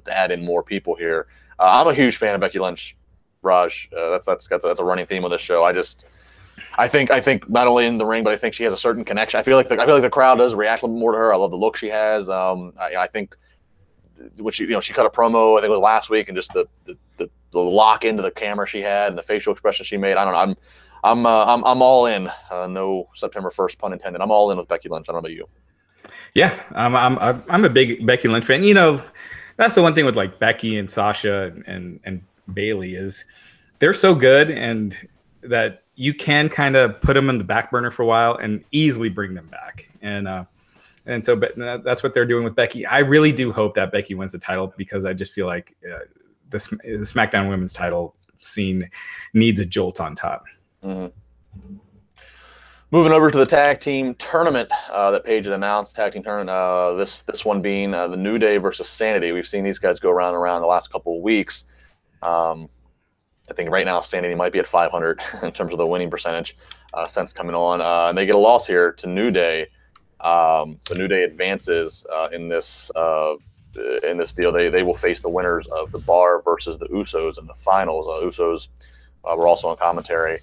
add in more people here. I'm a huge fan of Becky Lynch, Raj. That's a running theme of this show. I think not only in the ring, but I think she has a certain connection. I feel like the crowd does react a little bit more to her. I love the look she has. I think what she cut a promo, I think it was last week, and just the lock into the camera she had and the facial expression she made. I don't know. I'm all in. No September 1st, pun intended. I'm all in with Becky Lynch. I don't know about you. Yeah, I'm a big Becky Lynch fan. You know, that's the one thing with like Becky and Sasha and Bailey is they're so good, and that you can kind of put them in the back burner for a while and easily bring them back. And so that's what they're doing with Becky. I really do hope that Becky wins the title, because I just feel like the SmackDown Women's title scene needs a jolt on top. Mm-hmm. Moving over to the tag team tournament that Paige had announced, tag team tournament, this one being the New Day versus Sanity. We've seen these guys go around and around the last couple of weeks. I think right now Sanity might be at 500 in terms of the winning percentage since coming on. And they get a loss here to New Day. So New Day advances in this deal. They will face the winners of the Bar versus the Usos in the finals. Usos were also on commentary.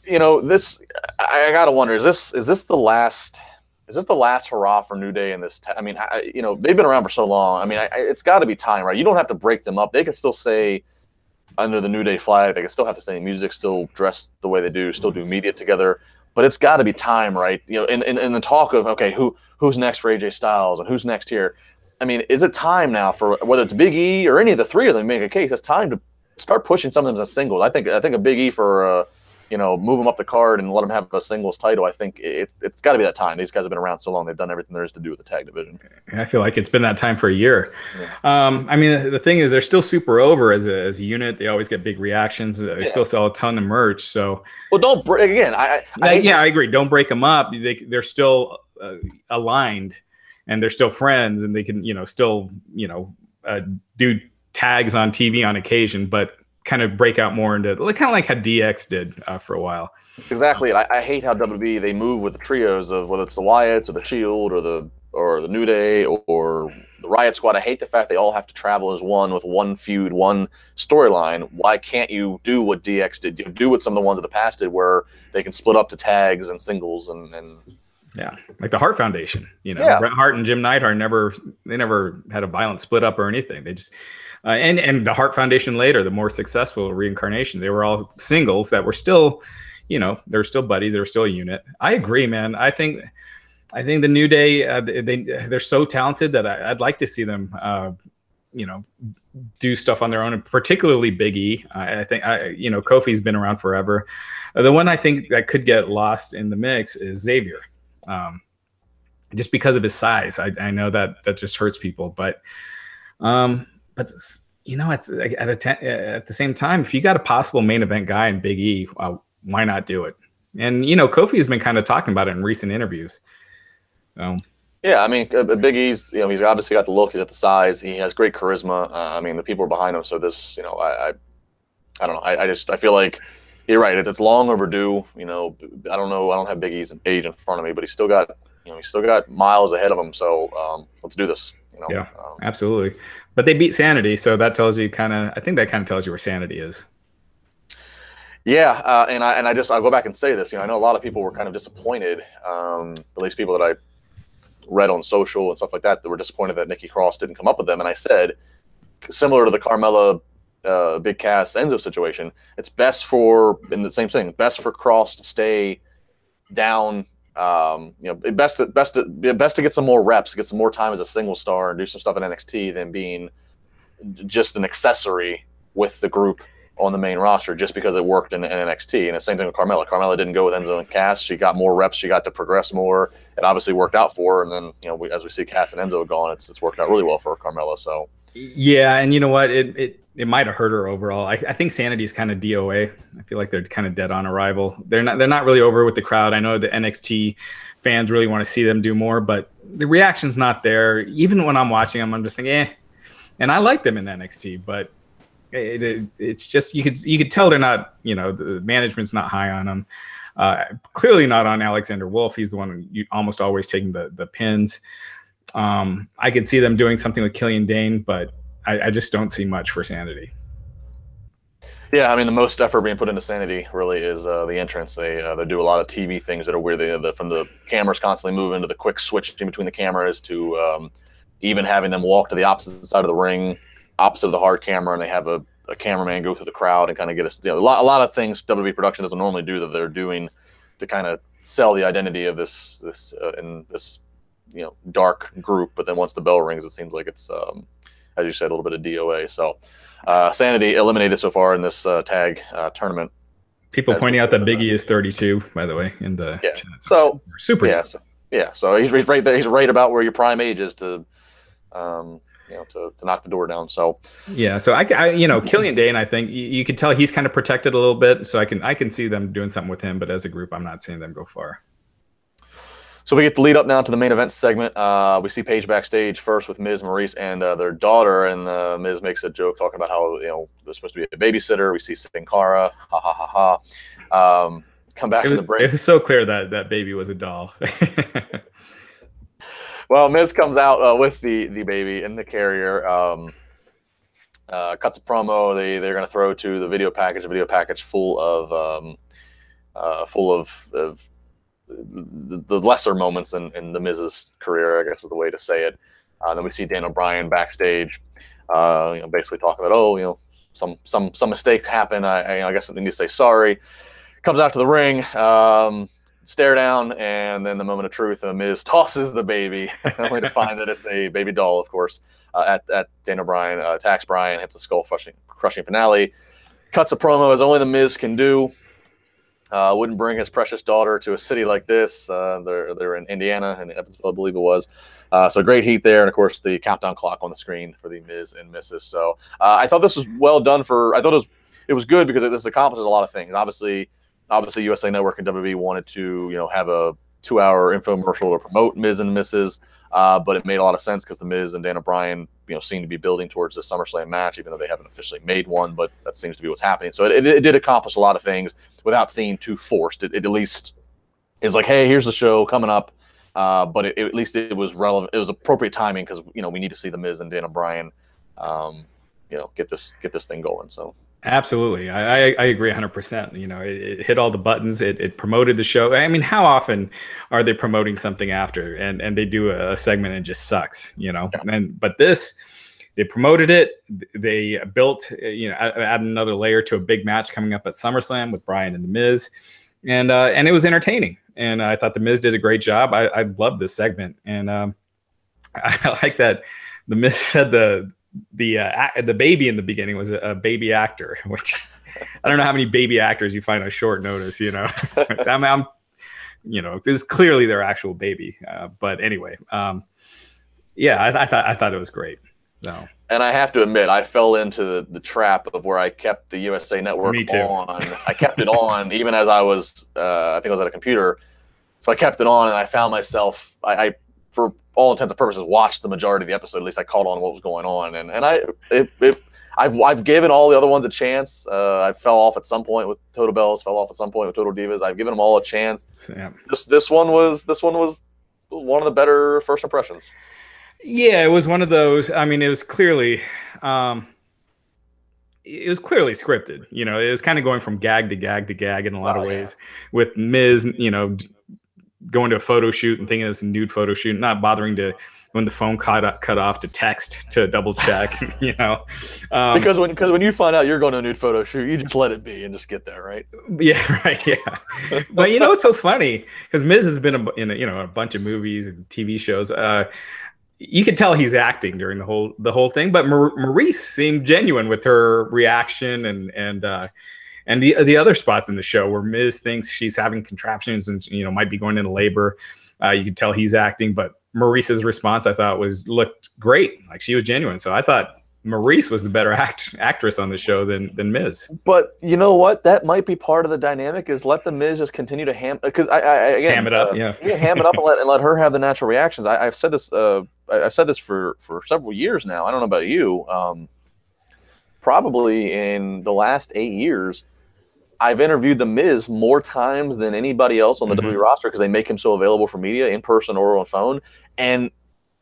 You know, this I gotta wonder, is this the last hurrah for New Day in this? I mean, you know, they've been around for so long. I mean, it's got to be time, right? You don't have to break them up. They can still say under the New Day flag, they can still have the same music, still dress the way they do, still do media together. But it's got to be time, right? You know, in the talk of, okay, who's next for AJ Styles and who's next here? I mean, is it time now for whether it's Big E or any of the three of them make a case? It's time to start pushing some of them as singles. I think a Big E for you know, move them up the card and let them have a singles title. I think it's got to be that time. These guys have been around so long; they've done everything there is to do with the tag division. I feel like it's been that time for a year. Yeah. I mean, the thing is, they're still super over as a unit. They always get big reactions. They still sell a ton of merch. So, well, don't break again. I agree. Don't break them up. They're still aligned, and they're still friends, and they can still do tags on TV on occasion, but kind of break out more into kind of like how DX did for a while. Exactly. I hate how WWE, they move with the trios of whether it's the Wyatts or the Shield or the New Day or the Riot Squad. I hate the fact they all have to travel as one with one feud, one storyline. Why can't you do what DX did? Do what some of the ones of the past did, where they can split up to tags and singles and yeah, like the Hart Foundation. Bret Hart and Jim Neidhart never had a violent split up or anything. They just and the Hart Foundation later, the more successful reincarnation, they were all singles that were still, they're still buddies. They were still a unit. I agree, man. I think the New Day, they're so talented that I'd like to see them, do stuff on their own, and particularly Big E. I think Kofi's been around forever. The one I think that could get lost in the mix is Xavier, just because of his size. I know that just hurts people, but it's, at the same time, if you got a possible main event guy in Big E, why not do it? And Kofi has been kind of talking about it in recent interviews. Yeah, I mean, Big E's, he's obviously got the look, he's got the size, he has great charisma. I mean, the people are behind him. So this, I don't know. I feel like you're right. It's long overdue. I don't know. I don't have Big E's age in front of me, but he's still got, miles ahead of him. So let's do this. Yeah, absolutely. But they beat Sanity, so that tells you I think that kind of tells you where Sanity is. Yeah, and I'll go back and say this. I know a lot of people were kind of disappointed, at least people that I read on social and stuff like that were disappointed that Nikki Cross didn't come up with them. And I said, similar to the Carmella, Big Cass, Enzo situation, it's best for Cross to stay down. Best to get some more reps, get some more time as a single star, and do some stuff in NXT than being just an accessory with the group on the main roster just because it worked in NXT. And the same thing with Carmella. Carmella didn't go with Enzo and Cass. She got more reps. She got to progress more. It obviously worked out for her. And then, as we see Cass and Enzo gone, it's worked out really well for Carmella. So yeah, and you know what? It might have hurt her overall. I think Sanity is kind of DOA. I feel like they're kind of dead on arrival. They're not really over with the crowd. I know the NXT fans really want to see them do more, but the reaction's not there. Even when I'm watching them, I'm just thinking, eh. And I like them in NXT, but it's just you could tell they're not. The management's not high on them. Clearly not on Alexander Wolf. He's the one almost always taking the pins. I could see them doing something with Killian Dane, but I just don't see much for Sanity. Yeah, I mean, the most effort being put into Sanity really is the entrance. They do a lot of TV things that are weird. From the cameras constantly moving to the quick switching between the cameras to even having them walk to the opposite side of the ring, opposite of the hard camera, and they have a cameraman go through the crowd and kind of get us. A lot of things WWE production doesn't normally do that they're doing to kind of sell the identity of this dark group. But then once the bell rings, it seems like it's as you said, a little bit of DOA. So. Sanity eliminated so far in this tag tournament. People pointing out that Biggie is 32, by the way, in the chat. So super. Yeah. So he's right there. He's right about where your prime age is to knock the door down. So yeah. So I Killian Dane, I think you can tell he's kind of protected a little bit. So I can see them doing something with him, but as a group, I'm not seeing them go far. So we get the lead up now to the main event segment. We see Paige backstage first with Miz, Maurice, and their daughter, and Miz makes a joke talking about how they're supposed to be a babysitter. We see Sin Cara, ha ha ha ha. Come back from the break. It was so clear that baby was a doll. Well, Miz comes out with the baby in the carrier. Cuts a promo. They're going to throw to the video package full of the lesser moments in the Miz's career, I guess is the way to say it. Then we see Daniel Bryan backstage, basically talking about, some mistake happened. I guess I need to say sorry. Comes out to the ring, stare down, and then the moment of truth, Miz tosses the baby, only to find that it's a baby doll, of course, at Daniel Bryan. Attacks Bryan, hits a skull-crushing finale. Cuts a promo as only the Miz can do. Wouldn't bring his precious daughter to a city like this. They're in Indiana, in Evansville, I believe it was. So great heat there, and of course the countdown clock on the screen for the Miz and Mrs. So I thought this was well done. I thought it was good because this accomplishes a lot of things. Obviously USA Network and WWE wanted to have a 2-hour infomercial to promote Miz and Mrs. But it made a lot of sense because the Miz and Daniel Bryan seem to be building towards the SummerSlam match, even though they haven't officially made one, but that seems to be what's happening. So it did accomplish a lot of things without seeming too forced. It at least is like, hey, here's the show coming up, but at least it was relevant. It was appropriate timing because we need to see the Miz and Daniel Bryan, get this thing going. So. Absolutely. I agree 100%. It hit all the buttons. It promoted the show. I mean, how often are they promoting something after and they do a segment and it just sucks, but this, they promoted it. They built, add another layer to a big match coming up at SummerSlam with Bryan and the Miz. And it was entertaining. And I thought the Miz did a great job. I loved this segment. And I like that the Miz said the baby in the beginning was a baby actor, which I don't know how many baby actors you find on short notice, I'm this is clearly their actual baby. But anyway, I thought it was great. So. And I have to admit, I fell into the trap of where I kept the USA Network on. I kept it on even as I was, I think I was at a computer. So I kept it on and I found myself, I for all intents and purposes, watched the majority of the episode. At least I caught on what was going on, and I've given all the other ones a chance. I fell off at some point with Total Bells, fell off at some point with Total Divas. I've given them all a chance. Yeah. This one was one of the better first impressions. Yeah, it was one of those. I mean, it was clearly scripted. It was kind of going from gag to gag to gag in a lot of ways. With Miz, going to a photo shoot and thinking it was a nude photo shoot, not bothering to, when the phone cut off, to text to double check, because when you find out you're going to a nude photo shoot, you just let it be and just get there, right? Yeah, right. Yeah. But it's so funny because Miz has been in a bunch of movies and TV shows. You could tell he's acting during the whole thing, but Maurice seemed genuine with her reaction and the other spots in the show where Miz thinks she's having contractions and might be going into labor. You could tell he's acting, but Maurice's response I thought looked great, like she was genuine. So I thought Maurice was the better actress on the show than Miz. But you know what? That might be part of the dynamic, is let the Miz just continue to ham it up, ham it up and let her have the natural reactions. I've said this. I've said this for several years now. I don't know about you. Probably in the last 8 years, I've interviewed the Miz more times than anybody else on the WWE roster because they make him so available for media in person or on phone. And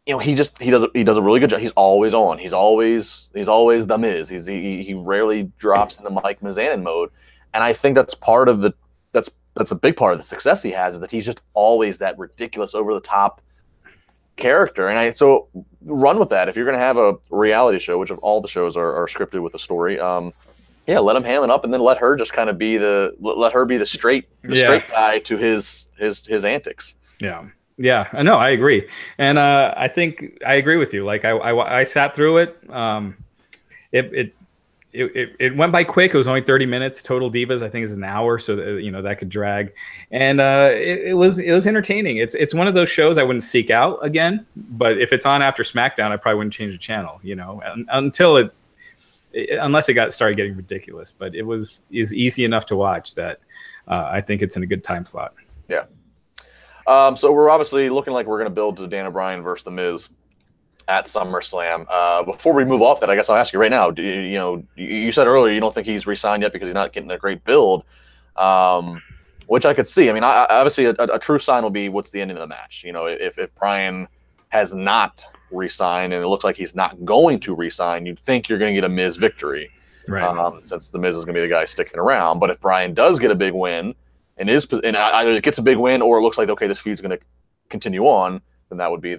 he does a really good job. He's always on. He's always the Miz. He rarely drops into Mike Mizanin mode, and I think that's part of that's a big part of the success he has, is that he's just always that ridiculous, over the top character. And so run with that. If you're going to have a reality show, which of all the shows are scripted with a story, yeah, let him ham it up, and then let her just kind of be the straight guy to his antics. Yeah, I know. I agree. And I think I agree with you. Like I sat through it. It went by quick. It was only 30 minutes. Total Divas, I think, is an hour, so that could drag. And it was entertaining. It's one of those shows I wouldn't seek out again. But if it's on after SmackDown, I probably wouldn't change the channel. Unless it started getting ridiculous. But is easy enough to watch that I think it's in a good time slot. Yeah. So we're obviously looking like we're going to build to Daniel Bryan versus The Miz at SummerSlam. Before we move off that, I guess I'll ask you right now. You said earlier you don't think he's re-signed yet because he's not getting a great build, which I could see. I mean, obviously a true sign will be what's the ending of the match. If Bryan has not re-signed and it looks like he's not going to re-sign, you'd think you're going to get a Miz victory, right? Since The Miz is going to be the guy sticking around. But if Bryan does get a big win, and either it gets a big win or it looks like, okay, this feud's going to continue on, then that would be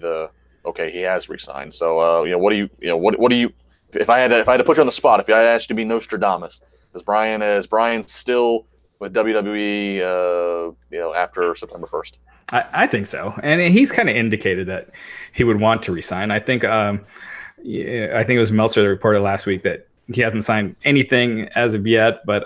okay, he has resigned. So what do you if I had to put you on the spot, if I asked you to be Nostradamus, is Bryan still with WWE after September 1st? I think so, and he's kind of indicated that he would want to resign. I think it was Meltzer that reported last week that he hasn't signed anything as of yet, but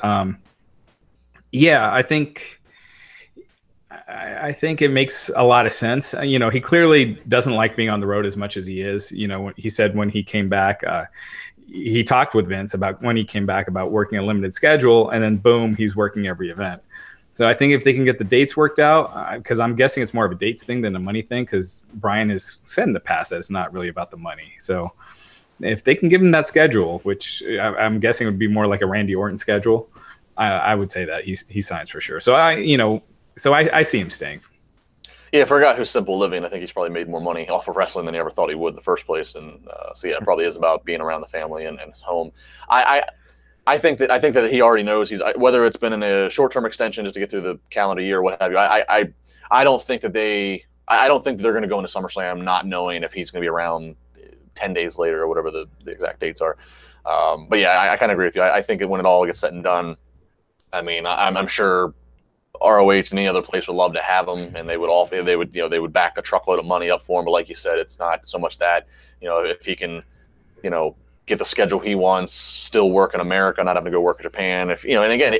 I think it makes a lot of sense. He clearly doesn't like being on the road as much as he is. He said when he came back, he talked with Vince about when he came back about working a limited schedule, and then boom, he's working every event. So I think if they can get the dates worked out, because I'm guessing it's more of a dates thing than a money thing, because Bryan has said in the past that it's not really about the money. So if they can give him that schedule, which I'm guessing would be more like a Randy Orton schedule, I would say that he signs for sure. So I see him staying. Yeah, for a guy who's simple living, I think he's probably made more money off of wrestling than he ever thought he would in the first place. And so yeah, it probably is about being around the family and his home. I think that he already knows whether it's been in a short-term extension just to get through the calendar year or what have you. I don't think that they're going to go into SummerSlam not knowing if he's going to be around 10 days later or whatever the exact dates are. But yeah, I kind of agree with you. I think when it all gets said and done, I mean, I'm sure ROH and any other place would love to have him, and they would back a truckload of money up for him. But like you said, it's not so much that, if he can, get the schedule he wants, still work in America, not having to go work in Japan. And again,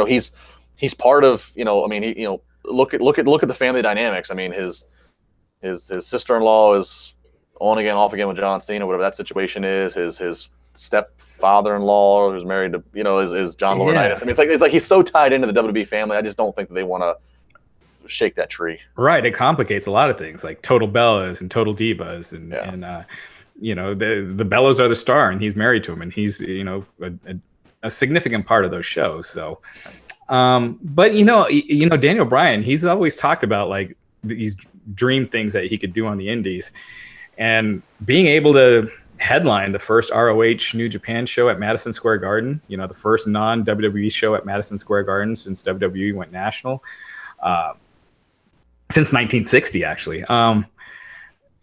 he's part of, I mean, look at the family dynamics. I mean, his sister-in-law is on again, off again with John Cena, whatever that situation is. His stepfather-in-law who's married to, is John Laurinaitis. I mean, it's like he's so tied into the WWE family. I just don't think that they want to shake that tree. Right. It complicates a lot of things, like Total Bellas and Total Divas, and the Bellas are the star, and he's married to him, and he's a significant part of those shows. So, but Daniel Bryan, he's always talked about like these dream things that he could do on the Indies, and being able to headline the first ROH New Japan show at Madison Square Garden, the first non-WWE show at Madison Square Garden since WWE went national, since 1960, actually.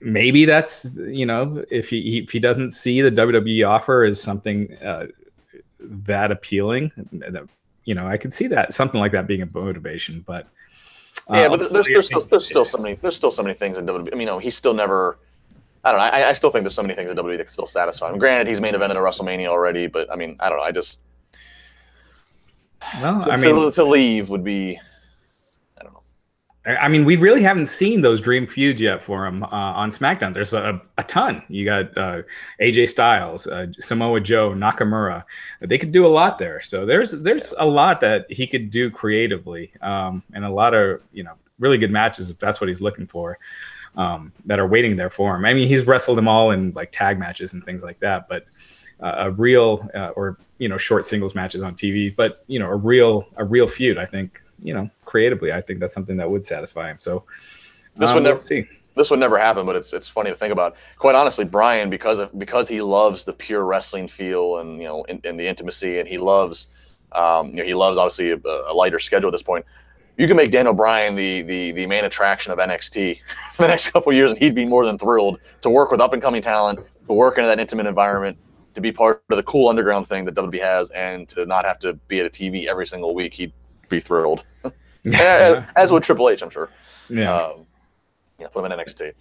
Maybe that's, if he doesn't see the WWE offer as something that appealing, I could see that something like that being a motivation. But but there's still so many things in WWE. I mean, he's still never. I don't know. I still think there's so many things in WWE that can still satisfy him. Granted, he's main evented at WrestleMania already, but I mean, I don't know. To leave would be, I don't know. I mean, we really haven't seen those dream feuds yet for him on SmackDown. There's a ton. You got AJ Styles, Samoa Joe, Nakamura. They could do a lot there. So there's a lot that he could do creatively, and a lot of really good matches if that's what he's looking for. That are waiting there for him. I mean, he's wrestled them all in like tag matches and things like that, but a real or short singles matches on TV, but a real feud. I think creatively, I think that's something that would satisfy him. So this this would never happen, but it's funny to think about. Quite honestly, Bryan, because he loves the pure wrestling feel and and the intimacy, and he loves he loves obviously a lighter schedule at this point. You can make Daniel Bryan the main attraction of NXT for the next couple of years, and he'd be more than thrilled to work with up and coming talent, to work in that intimate environment, to be part of the cool underground thing that WWE has, and to not have to be at a TV every single week. He'd be thrilled, as would Triple H, I'm sure. Yeah. Put him in NXT.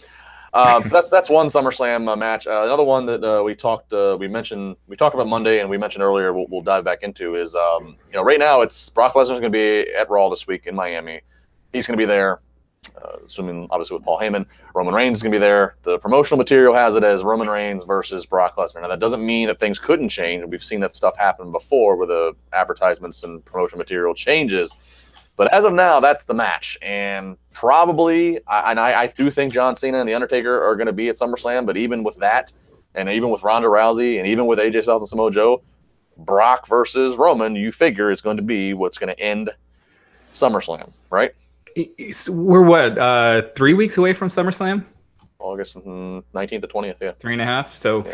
So that's one SummerSlam match. Another one that we talked about Monday, and we mentioned earlier. We'll dive back into is right now it's Brock Lesnar's going to be at Raw this week in Miami. He's going to be there, assuming obviously with Paul Heyman. Roman Reigns is going to be there. The promotional material has it as Roman Reigns versus Brock Lesnar. Now that doesn't mean that things couldn't change. We've seen that stuff happen before, where the advertisements and promotional material changes. But as of now, that's the match, and probably, I do think John Cena and The Undertaker are going to be at SummerSlam. But even with that, and even with Ronda Rousey, and even with AJ Styles and Samoa Joe, Brock versus Roman, you figure is going to be what's going to end SummerSlam, right? We're what 3 weeks away from SummerSlam? August 19th to 20th, yeah. 3.5. So,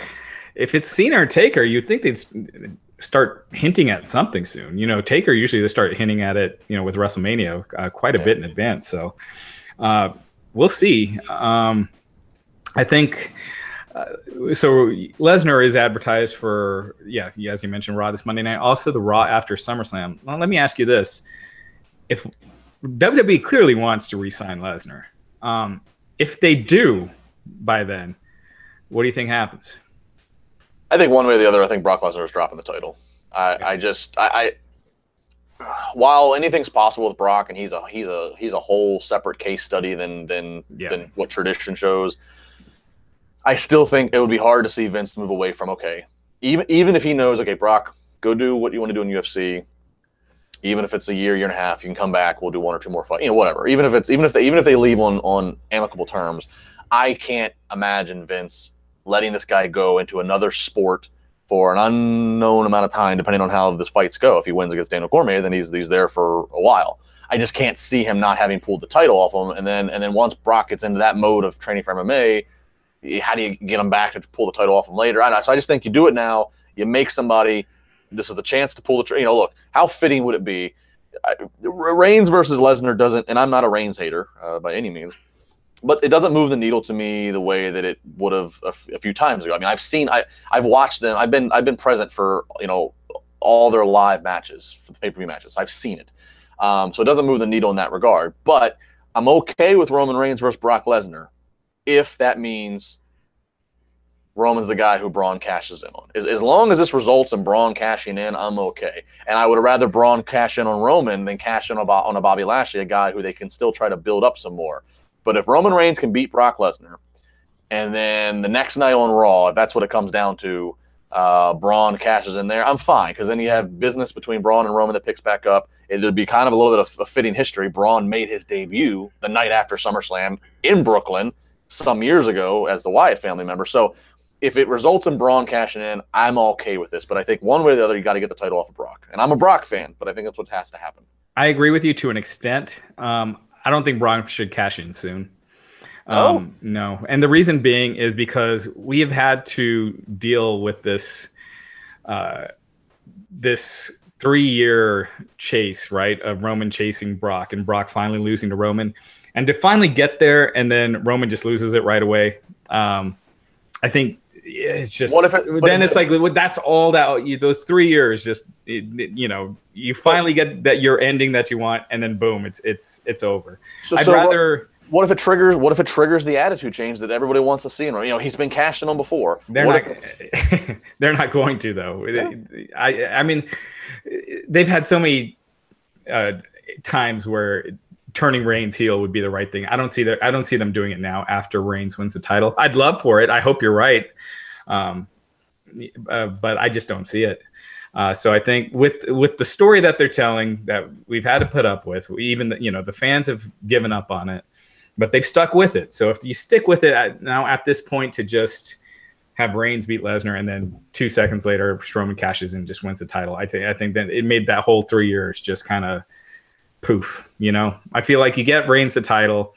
if it's Cena or Taker, you'd think they'd start hinting at something soon. Taker usually they start hinting at it, with WrestleMania quite a bit in advance. So we'll see. I think so. Lesnar is advertised for, as you mentioned, Raw this Monday night. Also, the Raw after SummerSlam. Well, let me ask you this: if WWE clearly wants to re-sign Lesnar, if they do by then, what do you think happens? I think one way or the other, I think Brock Lesnar is dropping the title. While anything's possible with Brock, and he's a whole separate case study than what tradition shows, I still think it would be hard to see Vince move away from even if he knows Brock, go do what you want to do in UFC. Even if it's a year and a half, you can come back. We'll do one or two more fights, whatever. Even if they leave on amicable terms, I can't imagine Vince letting this guy go into another sport for an unknown amount of time, depending on how this fights go. If he wins against Daniel Cormier, then he's there for a while. I just can't see him not having pulled the title off him. And then once Brock gets into that mode of training for MMA, how do you get him back to pull the title off him later? So I just think you do it now. You make somebody. This is the chance to pull the. Look, how fitting would it be? Reigns versus Lesnar doesn't, and I'm not a Reigns hater by any means, but it doesn't move the needle to me the way that it would have a few times ago. I mean, I've watched them. I've been present for all their live matches, for the pay-per-view matches. I've seen it, so it doesn't move the needle in that regard. But I'm okay with Roman Reigns versus Brock Lesnar if that means Roman's the guy who Braun cashes in on. As long as this results in Braun cashing in, I'm okay. And I would rather Braun cash in on Roman than cash in on a Bobby Lashley, a guy who they can still try to build up some more. But if Roman Reigns can beat Brock Lesnar, and then the next night on Raw, if that's what it comes down to, Braun cashes in there, I'm fine. Because then you have business between Braun and Roman that picks back up. It would be kind of a little bit of a fitting history. Braun made his debut the night after SummerSlam in Brooklyn some years ago as the Wyatt family member. So if it results in Braun cashing in, I'm okay with this. But I think one way or the other, you got to get the title off of Brock. And I'm a Brock fan, but I think that's what has to happen. I agree with you to an extent. I don't think Braun should cash in soon. No. And the reason being is because we have had to deal with this 3-year chase, right, of Roman chasing Brock and Brock finally losing to Roman. And to finally get there and then Roman just loses it right away. I think it's just it's like that's all that those 3 years just you finally get that your ending that you want, and then boom, it's over. I'd rather. What if it triggers the attitude change that everybody wants to see? And he's been cashing on before. They're not going to though. No. I mean, they've had so many times where turning Reigns heel would be the right thing. I don't see them doing it now after Reigns wins the title. I'd love for it. I hope you're right. But I just don't see it. So I think with the story that they're telling that we've had to put up with, even the fans have given up on it, but they've stuck with it. So if you stick with it now at this point to just have Reigns beat Lesnar and then 2 seconds later Strowman cashes in and just wins the title, I think that it made that whole 3 years just kind of poof. I feel like you get Reigns the title.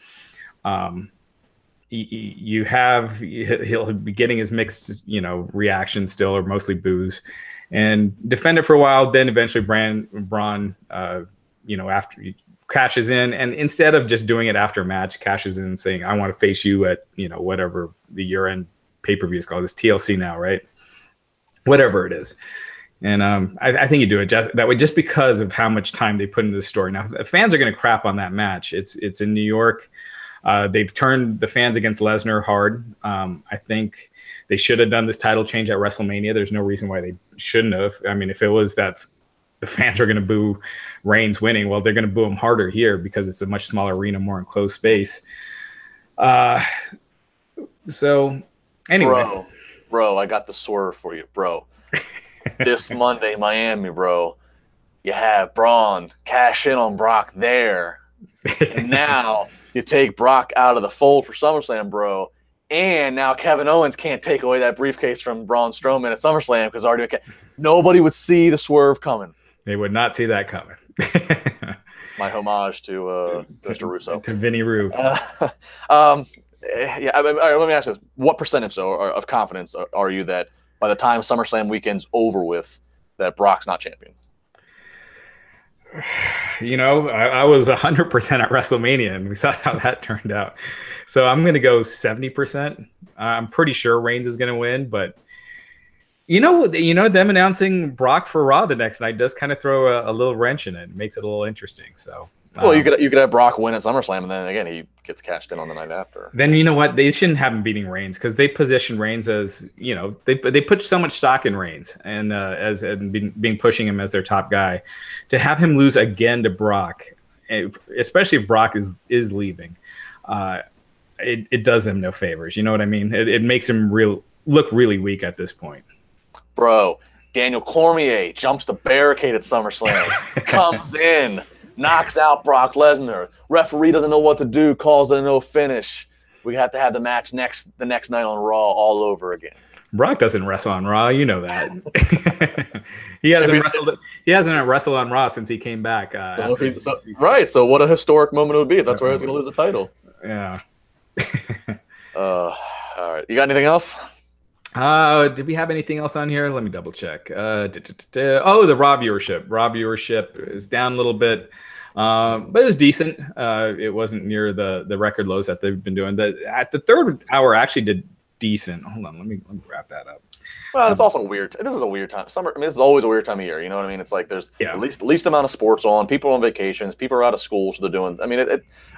you have he'll be getting his mixed reactions still, or mostly boos, and defend it for a while. Then eventually Braun after he cashes in, and instead of just doing it after a match, cashes in and saying, I want to face you at whatever the year-end pay-per-view is called. It's TLC now, right? Whatever it is. And I think you do it that way just because of how much time they put into the story. Now, fans are going to crap on that match. It's in New York. They've turned the fans against Lesnar hard. I think they should have done this title change at WrestleMania. There's no reason why they shouldn't have. I mean, if it was that the fans are going to boo Reigns winning, well, they're going to boo him harder here because it's a much smaller arena, more enclosed space. So anyway. Bro, I got the swerve for you, bro. This Monday, Miami, bro. You have Braun cash in on Brock there. And now you take Brock out of the fold for SummerSlam, bro. And now Kevin Owens can't take away that briefcase from Braun Strowman at SummerSlam because nobody would see the swerve coming. They would not see that coming. My homage to Mr. Russo. To Vinny Roo. All right, let me ask this. What percentage, though, of confidence are you that by the time SummerSlam weekend's over with, that Brock's not champion? I was 100% at WrestleMania, and we saw how that turned out. So I'm going to go 70%. I'm pretty sure Reigns is going to win, but them announcing Brock for Raw the next night does kind of throw a little wrench in it. It makes it a little interesting. So, well, you could have Brock win at SummerSlam, and then again he gets cashed in on the night after. Then you know what? They shouldn't have him beating Reigns because they position Reigns as they put so much stock in Reigns and being pushing him as their top guy. To have him lose again to Brock, especially if Brock is leaving, it does him no favors. You know what I mean? It makes him look really weak at this point. Bro, Daniel Cormier jumps the barricade at SummerSlam, comes in, knocks out Brock Lesnar. Referee doesn't know what to do, calls it a no finish. We have to have the match the next night on Raw all over again. Brock doesn't wrestle on Raw, you know that. He hasn't wrestled on Raw since he came back. Right. So what a historic moment it would be if that's where he's going to lose the title. Yeah. All right. You got anything else? Did we have anything else on here? Let me double check. The Raw viewership. Raw viewership is down a little bit, but it was decent. It wasn't near the record lows that they've been doing. At the third hour, actually did decent. Hold on, let me wrap that up. Well, it's also weird. This is a weird time. This is always a weird time of year. You know what I mean? It's like there's the least amount of sports on. People are on vacations. People are out of school, so they're doing. I mean,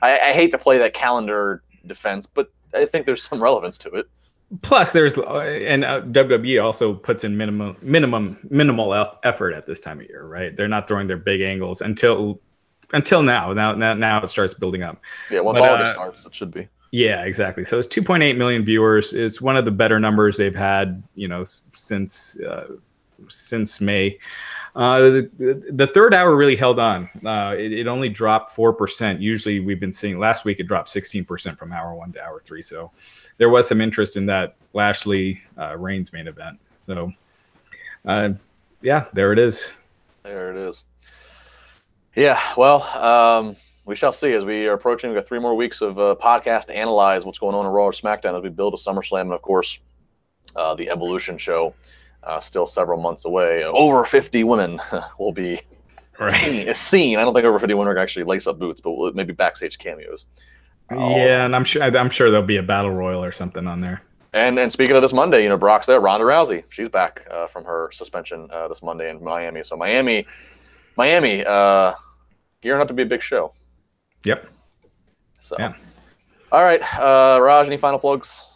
I hate to play that calendar defense, but I think there's some relevance to it. Plus, there's WWE also puts in minimal effort at this time of year, right? They're not throwing their big angles until now. Now it starts building up. Yeah, once August starts, it should be. Yeah, exactly. So it's 2.8 million viewers. It's one of the better numbers they've had, since May. The third hour really held on. It only dropped 4%. Usually we've been seeing last week it dropped 16% from hour 1 to hour 3. So there was some interest in that Lashley Reigns main event. So there it is. There it is. Yeah, well, we shall see as we are approaching. We've got 3 more weeks of podcast to analyze what's going on in Raw or SmackDown as we build a SummerSlam, and of course, the Evolution show still several months away. Over 50 women will be seen. I don't think over 50 women are actually lace up boots, but maybe backstage cameos. Yeah, and I'm sure there'll be a battle royal or something on there. And speaking of this Monday, Brock's there. Ronda Rousey, she's back from her suspension this Monday in Miami. So Miami, gearing up to be a big show. Yep. So, yeah. All right, Raj, any final plugs?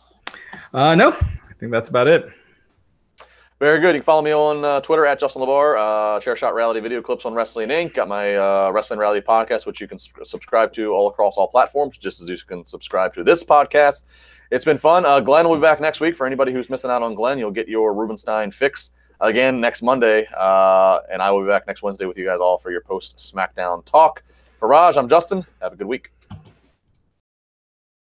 No, I think that's about it. Very good. You can follow me on Twitter at Justin LaBar. Chair Shot Reality video clips on Wrestling Inc. Got my Wrestling Reality podcast, which you can subscribe to all across all platforms, just as you can subscribe to this podcast. It's been fun. Glenn will be back next week. For anybody who's missing out on Glenn, you'll get your Rubenstein fix again next Monday. And I will be back next Wednesday with you guys all for your post-SmackDown talk. For Raj, I'm Justin. Have a good week.